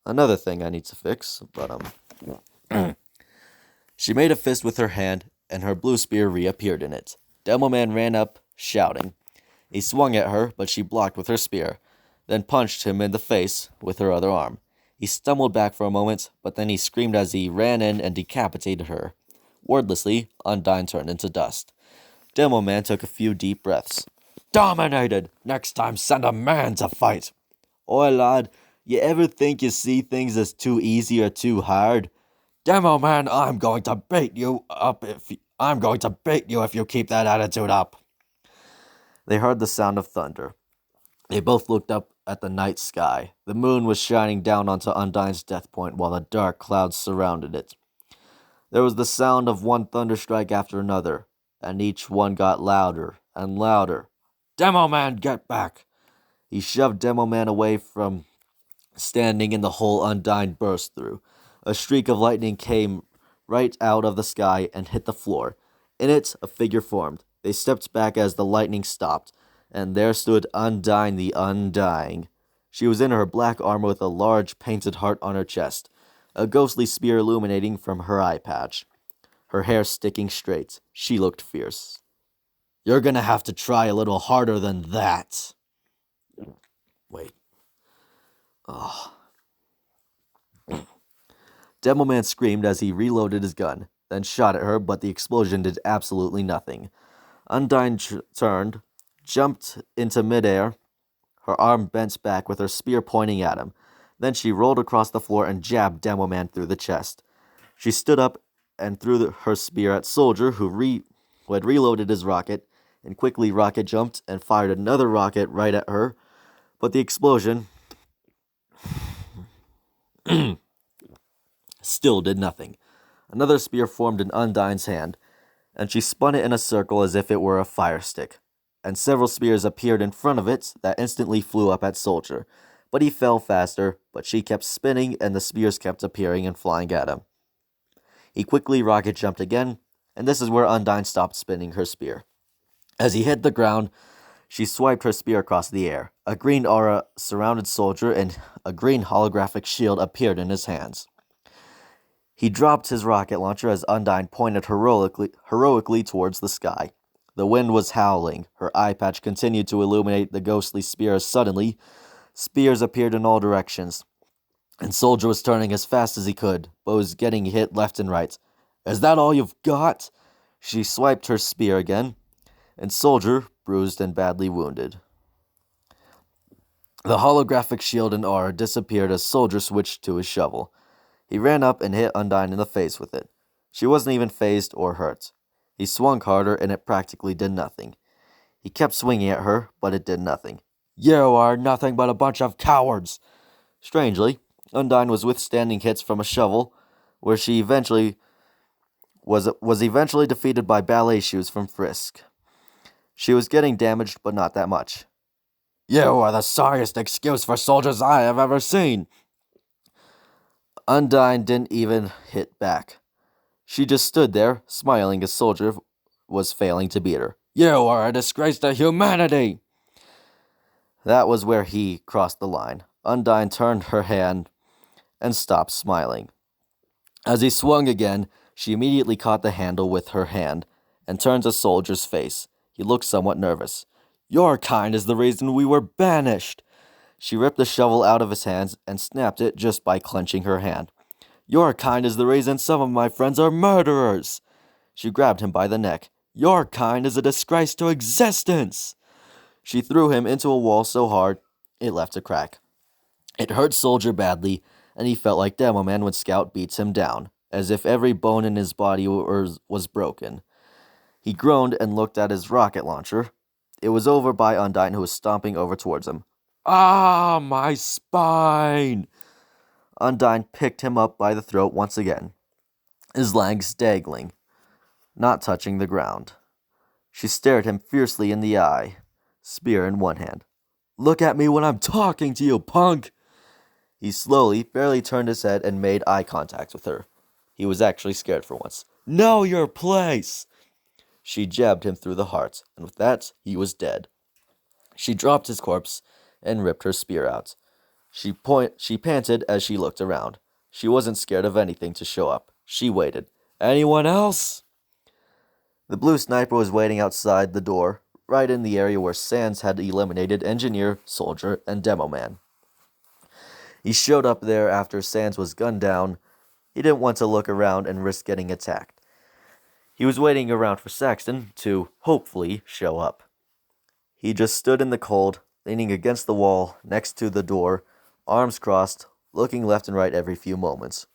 Another thing I need to fix, but She made a fist with her hand, and her blue spear reappeared in it. Demoman ran up, shouting. He swung at her, but she blocked with her spear, then punched him in the face with her other arm. He stumbled back for a moment, but then he screamed as he ran in and decapitated her. Wordlessly, Undyne turned into dust. Demoman took a few deep breaths. "Dominated! Next time send a man to fight!" "Oi, lad, you ever think you see things as too easy or too hard? Demoman, I'm going to beat you if you keep that attitude up." They heard the sound of thunder. They both looked up at the night sky. The moon was shining down onto Undyne's death point while the dark clouds surrounded it. There was the sound of one thunderstrike after another, and each one got louder and louder. "Demoman, get back!" He shoved Demoman away from standing in the hole Undyne burst through. A streak of lightning came right out of the sky and hit the floor. In it, a figure formed. They stepped back as the lightning stopped, and there stood Undyne the Undying. She was in her black armor with a large painted heart on her chest, a ghostly spear illuminating from her eye patch. Her hair sticking straight. She looked fierce. "You're gonna have to try a little harder than that." Wait. Demoman screamed as he reloaded his gun, then shot at her, but the explosion did absolutely nothing. Undyne turned, jumped into midair, her arm bent back with her spear pointing at him. Then she rolled across the floor and jabbed Demoman through the chest. She stood up and threw her spear at Soldier, who had reloaded his rocket, and quickly rocket jumped and fired another rocket right at her, but the explosion still did nothing. Another spear formed in Undyne's hand, and she spun it in a circle as if it were a fire stick, and several spears appeared in front of it that instantly flew up at Soldier, but he fell faster, but she kept spinning and the spears kept appearing and flying at him. He quickly rocket jumped again, and this is where Undyne stopped spinning her spear. As he hit the ground, she swiped her spear across the air. A green aura surrounded Soldier, and a green holographic shield appeared in his hands. He dropped his rocket launcher as Undyne pointed heroically towards the sky. The wind was howling. Her eye patch continued to illuminate the ghostly spears. Suddenly, spears appeared in all directions, and Soldier was turning as fast as he could, but was getting hit left and right. "Is that all you've got?" She swiped her spear again, and Soldier, bruised and badly wounded. The holographic shield and aura disappeared as Soldier switched to his shovel. He ran up and hit Undyne in the face with it. She wasn't even phased or hurt. He swung harder, and it practically did nothing. He kept swinging at her, but it did nothing. "You are nothing but a bunch of cowards!" Strangely, Undyne was withstanding hits from a shovel, where she eventually was eventually defeated by ballet shoes from Frisk. She was getting damaged, but not that much. You are the sorriest excuse for soldiers I have ever seen. Undyne didn't even hit back. She just stood there, smiling as Soldier was failing to beat her. You are a disgrace to humanity! That was where he crossed the line. Undyne turned her hand and stopped smiling. As he swung again, she immediately caught the handle with her hand and turned to Soldier's face. He looked somewhat nervous. Your kind is the reason we were banished. She ripped the shovel out of his hands and snapped it just by clenching her hand. Your kind is the reason some of my friends are murderers. She grabbed him by the neck. Your kind is a disgrace to existence. She threw him into a wall so hard, it left a crack. It hurt Soldier badly, and he felt like Demoman when Scout beats him down, as if every bone in his body was broken. He groaned and looked at his rocket launcher. It was over by Undyne, who was stomping over towards him. Ah, my spine! Undyne picked him up by the throat once again, his legs dangling, not touching the ground. She stared him fiercely in the eye, spear in one hand. Look at me when I'm talking to you, punk! He slowly, barely turned his head and made eye contact with her. He was actually scared for once. Know your place! She jabbed him through the heart, and with that, he was dead. She dropped his corpse and ripped her spear out. She panted as she looked around. She wasn't scared of anything to show up. She waited. Anyone else? The blue sniper was waiting outside the door, right in the area where Sans had eliminated Engineer, Soldier, and Demoman. He showed up there after Sans was gunned down. He didn't want to look around and risk getting attacked. He was waiting around for Saxton to, hopefully, show up. He just stood in the cold, leaning against the wall, next to the door, arms crossed, looking left and right every few moments.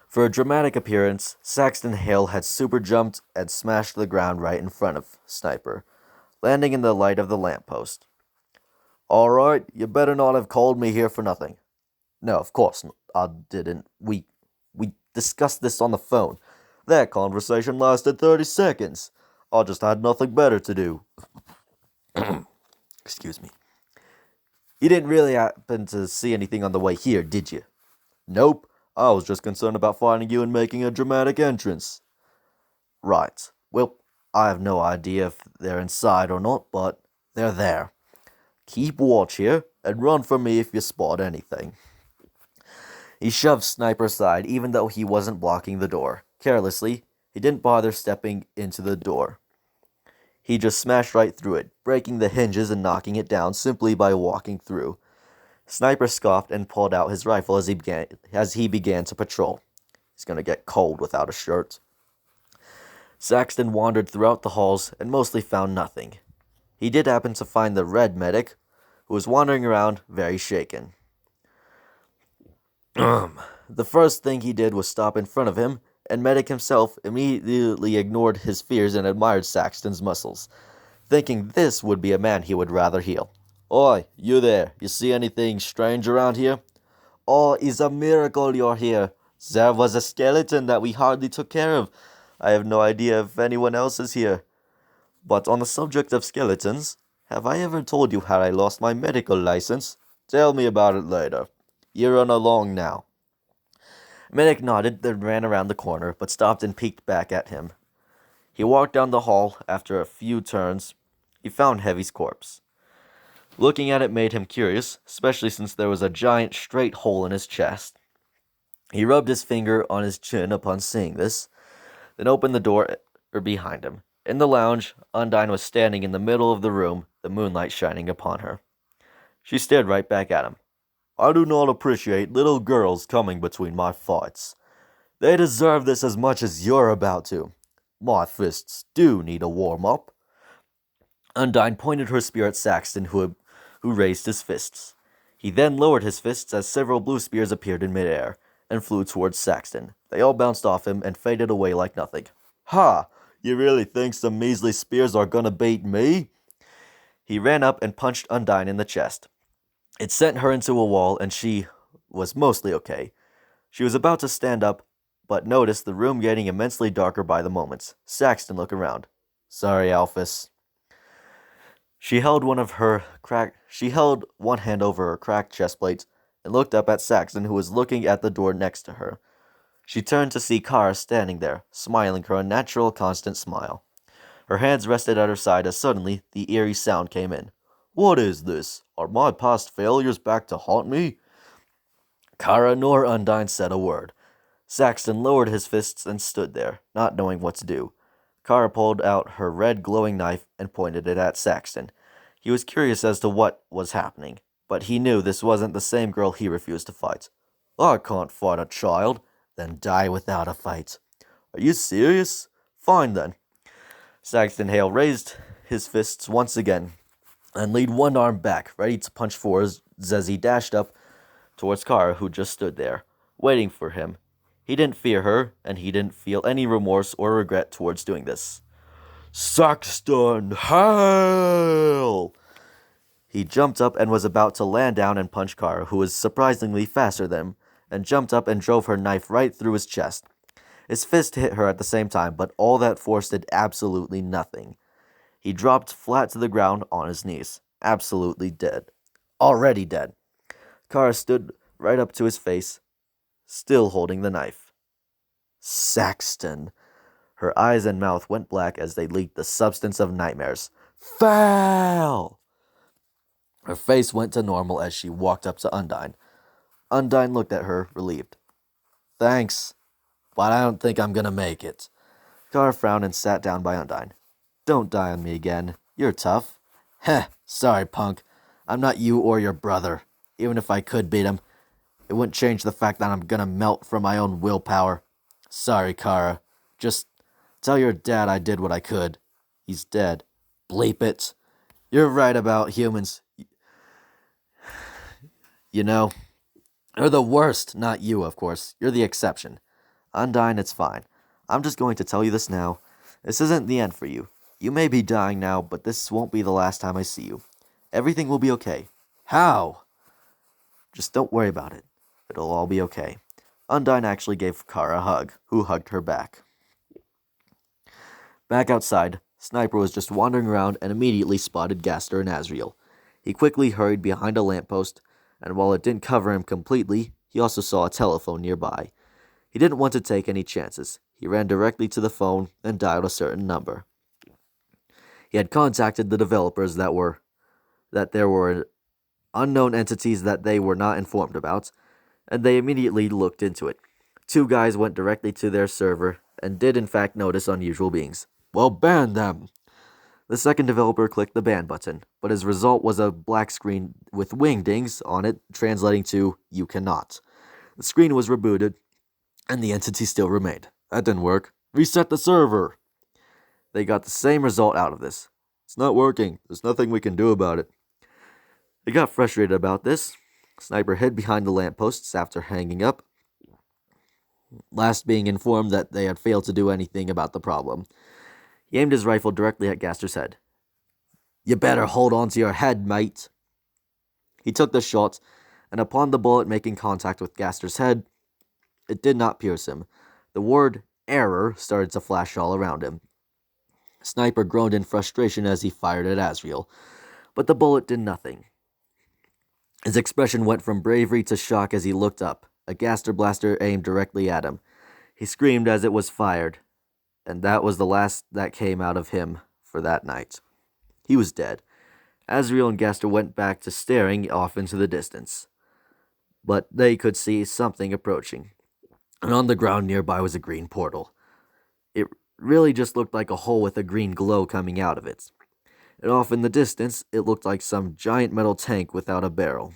For a dramatic appearance, Saxton Hale had super jumped and smashed the ground right in front of Sniper, landing in the light of the lamppost. All right, you better not have called me here for nothing. No, of course I didn't. We discussed this on the phone. That conversation lasted 30 seconds. I just had nothing better to do. Excuse me. You didn't really happen to see anything on the way here, did you? Nope. I was just concerned about finding you and making a dramatic entrance. Right. Well, I have no idea if they're inside or not, but they're there. Keep watch here, and run for me if you spot anything. He shoved Sniper aside, even though he wasn't blocking the door. Carelessly, he didn't bother stepping into the door. He just smashed right through it, breaking the hinges and knocking it down simply by walking through. Sniper scoffed and pulled out his rifle as he began to patrol. He's gonna get cold without a shirt. Saxton wandered throughout the halls and mostly found nothing. He did happen to find the red medic, who was wandering around very shaken. The first thing he did was stop in front of him, and Medic himself immediately ignored his fears and admired Saxton's muscles, thinking this would be a man he would rather heal. Oi, you there, you see anything strange around here? Oh, it's a miracle you're here. There was a skeleton that we hardly took care of. I have no idea if anyone else is here. But on the subject of skeletons, have I ever told you how I lost my medical license? Tell me about it later. You run along now. Medic nodded, then ran around the corner, but stopped and peeked back at him. He walked down the hall. After a few turns, he found Heavy's corpse. Looking at it made him curious, especially since there was a giant straight hole in his chest. He rubbed his finger on his chin upon seeing this, then opened the door behind him. In the lounge, Undyne was standing in the middle of the room, the moonlight shining upon her. She stared right back at him. I do not appreciate little girls coming between my fights. They deserve this as much as you're about to. My fists do need a warm-up. Undyne pointed her spear at Saxton, who raised his fists. He then lowered his fists as several blue spears appeared in midair and flew towards Saxton. They all bounced off him and faded away like nothing. Ha! You really think some measly spears are gonna beat me? He ran up and punched Undyne in the chest. It sent her into a wall, and she was mostly okay. She was about to stand up, but noticed the room getting immensely darker by the moments. Saxton looked around. Sorry, Alphys. She held one hand over her cracked chest plate and looked up at Saxon, who was looking at the door next to her. She turned to see Kara standing there, smiling her unnatural, constant smile. Her hands rested at her side as suddenly the eerie sound came in. What is this? Are my past failures back to haunt me? Kara nor Undyne said a word. Saxton lowered his fists and stood there, not knowing what to do. Kara pulled out her red glowing knife and pointed it at Saxton. He was curious as to what was happening, but he knew this wasn't the same girl he refused to fight. I can't fight a child. Then die without a fight. Are you serious? Fine then. Saxton Hale raised his fists once again and laid one arm back, ready to punch forward as he dashed up towards Kara, who just stood there, waiting for him. He didn't fear her, and he didn't feel any remorse or regret towards doing this. Saxton Hale! He jumped up and was about to land down and punch Kara, who was surprisingly faster than him, and jumped up and drove her knife right through his chest. His fist hit her at the same time, but all that force did absolutely nothing. He dropped flat to the ground on his knees, absolutely dead. Already dead. Kara stood right up to his face, still holding the knife. Saxton. Her eyes and mouth went black as they leaked the substance of nightmares. Foul! Her face went to normal as she walked up to Undyne. Undyne looked at her, relieved. Thanks, but I don't think I'm gonna make it. Kara frowned and sat down by Undyne. Don't die on me again. You're tough. Heh, sorry, punk. I'm not you or your brother. Even if I could beat him, it wouldn't change the fact that I'm gonna melt from my own willpower. Sorry, Kara. Just tell your dad I did what I could. He's dead. Bleep it. You're right about humans. You know, they're the worst, not you, of course. You're the exception. Undyne, it's fine. I'm just going to tell you this now. This isn't the end for you. You may be dying now, but this won't be the last time I see you. Everything will be okay. How? Just don't worry about it. It'll all be okay. Undyne actually gave Kara a hug, who hugged her back. Back outside, Sniper was just wandering around and immediately spotted Gaster and Azriel. He quickly hurried behind a lamppost, and while it didn't cover him completely, he also saw a telephone nearby. He didn't want to take any chances. He ran directly to the phone and dialed a certain number. He had contacted the developers that there were unknown entities that they were not informed about, and they immediately looked into it. 2 guys went directly to their server and did in fact notice unusual beings. Well, ban them! The second developer clicked the ban button, but his result was a black screen with wingdings on it, translating to, you cannot. The screen was rebooted, and the entity still remained. That didn't work. Reset the server! They got the same result out of this. It's not working. There's nothing we can do about it. They got frustrated about this. Sniper hid behind the lampposts after hanging up, last being informed that they had failed to do anything about the problem. He aimed his rifle directly at Gaster's head. You better hold on to your head, mate. He took the shot, and upon the bullet making contact with Gaster's head, it did not pierce him. The word error started to flash all around him. Sniper groaned in frustration as he fired at Azriel, but the bullet did nothing. His expression went from bravery to shock as he looked up. A Gaster blaster aimed directly at him. He screamed as it was fired, and that was the last that came out of him for that night. He was dead. Azriel and Gaster went back to staring off into the distance, but they could see something approaching, and on the ground nearby was a green portal. It really just looked like a hole with a green glow coming out of it. And off in the distance, it looked like some giant metal tank without a barrel.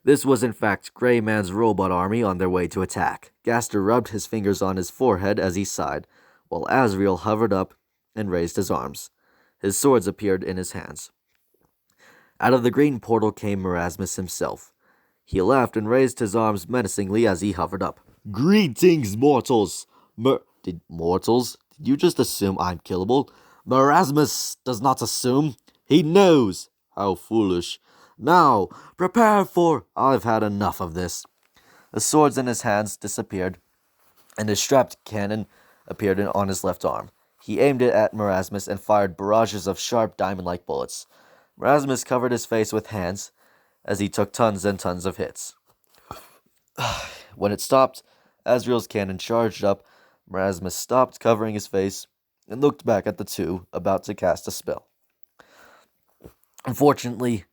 This was in fact Gray Man's robot army on their way to attack. Gaster rubbed his fingers on his forehead as he sighed, while Azriel hovered up and raised his arms. His swords appeared in his hands. Out of the green portal came Merasmus himself. He laughed and raised his arms menacingly as he hovered up. Greetings, mortals! Mortals? Did you just assume I'm killable? Merasmus does not assume. He knows. How foolish. Now, prepare for... I've had enough of this. The swords in his hands disappeared, and his strapped cannon appeared on his left arm. He aimed it at Marasmus and fired barrages of sharp diamond-like bullets. Marasmus covered his face with hands as he took tons and tons of hits. When it stopped, Azriel's cannon charged up. Marasmus stopped covering his face and looked back at the two about to cast a spell. Unfortunately,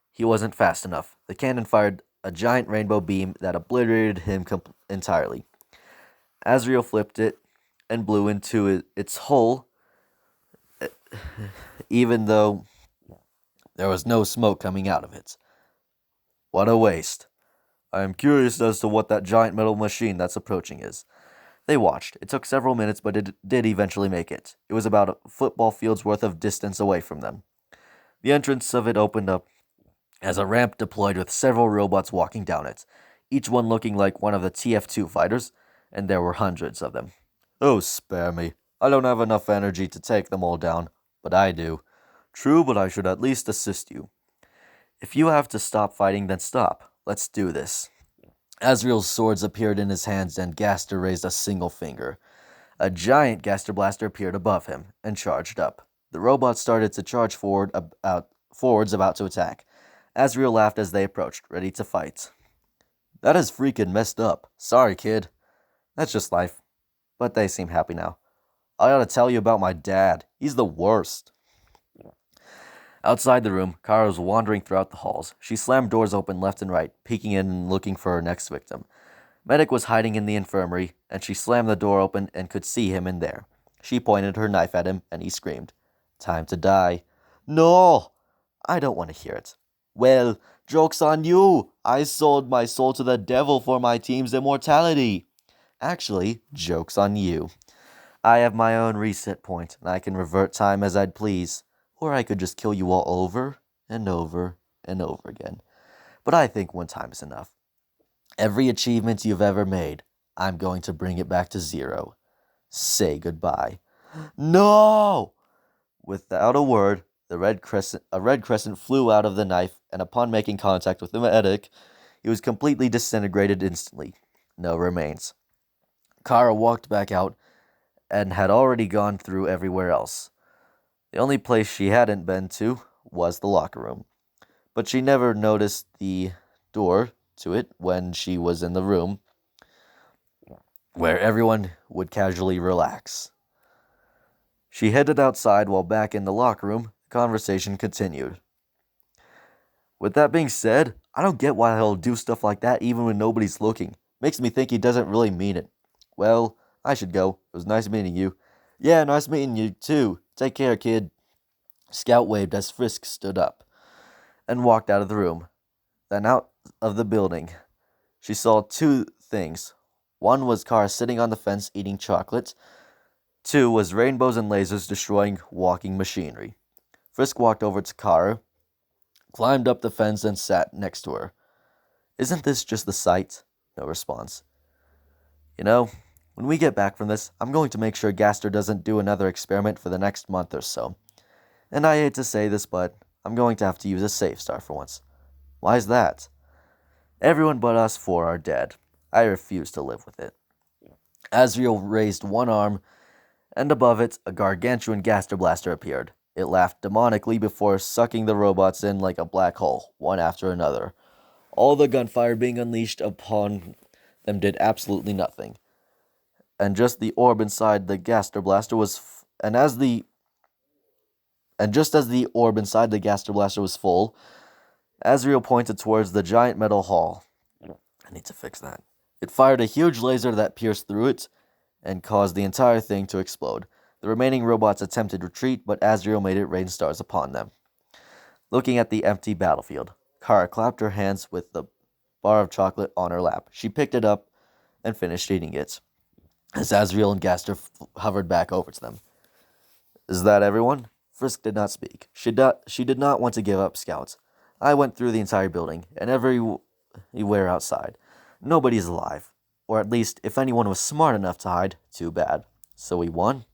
he wasn't fast enough. The cannon fired a giant rainbow beam that obliterated him entirely. Azriel flipped it and blew into its hole, even though there was no smoke coming out of it. What a waste. I am curious as to what that giant metal machine that's approaching is. They watched. It took several minutes, but it did eventually make it. It was about a football field's worth of distance away from them. The entrance of it opened up as a ramp deployed with several robots walking down it, each one looking like one of the TF2 fighters, and there were hundreds of them. Oh, spare me. I don't have enough energy to take them all down, but I do. True, but I should at least assist you. If you have to stop fighting, then stop. Let's do this. Azriel's swords appeared in his hands, and Gaster raised a single finger. A giant Gaster Blaster appeared above him and charged up. The robots started to charge forwards about to attack. Azriel laughed as they approached, ready to fight. That is freaking messed up. Sorry, kid. That's just life. But they seem happy now. I ought to tell you about my dad. He's the worst. Outside the room, Kara was wandering throughout the halls. She slammed doors open left and right, peeking in and looking for her next victim. Medic was hiding in the infirmary, and she slammed the door open and could see him in there. She pointed her knife at him, and he screamed, "Time to die." No! I don't want to hear it. Well, joke's on you! I sold my soul to the devil for my team's immortality. Actually, joke's on you. I have my own reset point, and I can revert time as I'd please. Or I could just kill you all over and over and over again. But I think one time is enough. Every achievement you've ever made, I'm going to bring it back to zero. Say goodbye. No! Without a word, a red crescent flew out of the knife, and upon making contact with the medic, he was completely disintegrated instantly. No remains. Kara walked back out and had already gone through everywhere else. The only place she hadn't been to was the locker room, but she never noticed the door to it when she was in the room where everyone would casually relax. She headed outside while back in the locker room, the conversation continued. With that being said, I don't get why he'll do stuff like that even when nobody's looking. Makes me think he doesn't really mean it. Well, I should go. It was nice meeting you. Yeah, nice meeting you too. Take care, kid. Scout waved as Frisk stood up and walked out of the room. Then out of the building, she saw two things. One was Kara sitting on the fence eating chocolate. Two was rainbows and lasers destroying walking machinery. Frisk walked over to Kara, climbed up the fence, and sat next to her. Isn't this just the sight? No response. You know, when we get back from this, I'm going to make sure Gaster doesn't do another experiment for the next month or so. And I hate to say this, but I'm going to have to use a safe star for once. Why is that? Everyone but us four are dead. I refuse to live with it. Azriel raised one arm, and above it, a gargantuan Gaster Blaster appeared. It laughed demonically before sucking the robots in like a black hole, one after another. All the gunfire being unleashed upon them did absolutely nothing. And just the orb inside the Gaster Blaster was just as the orb inside the Gaster Blaster was full, Azriel pointed towards the giant metal hall. I need to fix that. It fired a huge laser that pierced through it and caused the entire thing to explode. The remaining robots attempted retreat, but Azriel made it rain stars upon them. Looking at the empty battlefield, Kara clapped her hands with the bar of chocolate on her lap. She picked it up and finished eating it, as Azriel and Gaster hovered back over to them. Is that everyone? Frisk did not speak. She did not want to give up Scouts. I went through the entire building, and everywhere outside. Nobody's alive. Or at least, if anyone was smart enough to hide, too bad. So we won?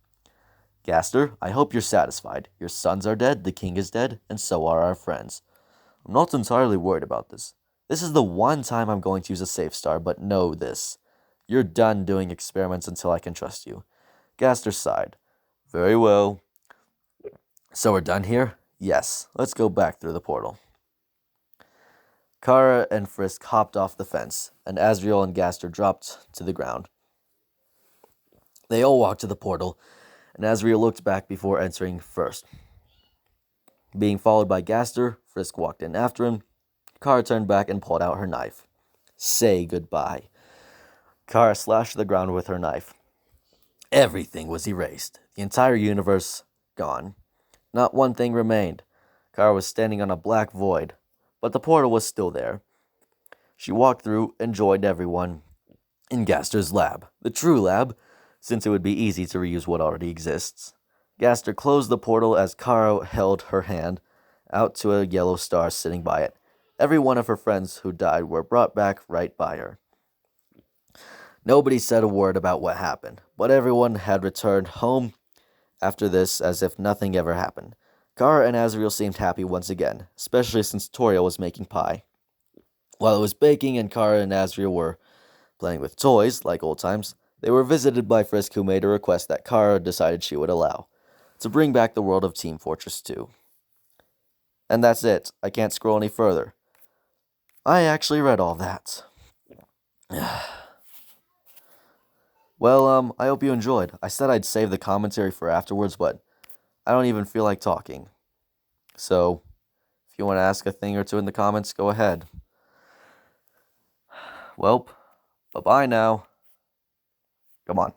Gaster, I hope you're satisfied. Your sons are dead, the king is dead, and so are our friends. I'm not entirely worried about this. This is the one time I'm going to use a safe star, but know this. You're done doing experiments until I can trust you. Gaster sighed. Very well. So we're done here? Yes. Let's go back through the portal. Kara and Frisk hopped off the fence, and Asriel and Gaster dropped to the ground. They all walked to the portal, and Asriel looked back before entering first. Being followed by Gaster, Frisk walked in after him. Kara turned back and pulled out her knife. Say goodbye. Kara slashed the ground with her knife. Everything was erased. The entire universe gone. Not one thing remained. Kara was standing on a black void, but the portal was still there. She walked through and joined everyone in Gaster's lab, the true lab, since it would be easy to reuse what already exists. Gaster closed the portal as Kara held her hand out to a yellow star sitting by it. Every one of her friends who died were brought back right by her. Nobody said a word about what happened, but everyone had returned home after this as if nothing ever happened. Kara and Asriel seemed happy once again, especially since Toriel was making pie. While it was baking and Kara and Asriel were playing with toys, like old times, they were visited by Frisk, who made a request that Kara decided she would allow, to bring back the world of Team Fortress 2. And that's it. I can't scroll any further. I actually read all that. Well, I hope you enjoyed. I said I'd save the commentary for afterwards, but I don't even feel like talking. So, if you want to ask a thing or two in the comments, go ahead. Well, bye-bye now. Come on.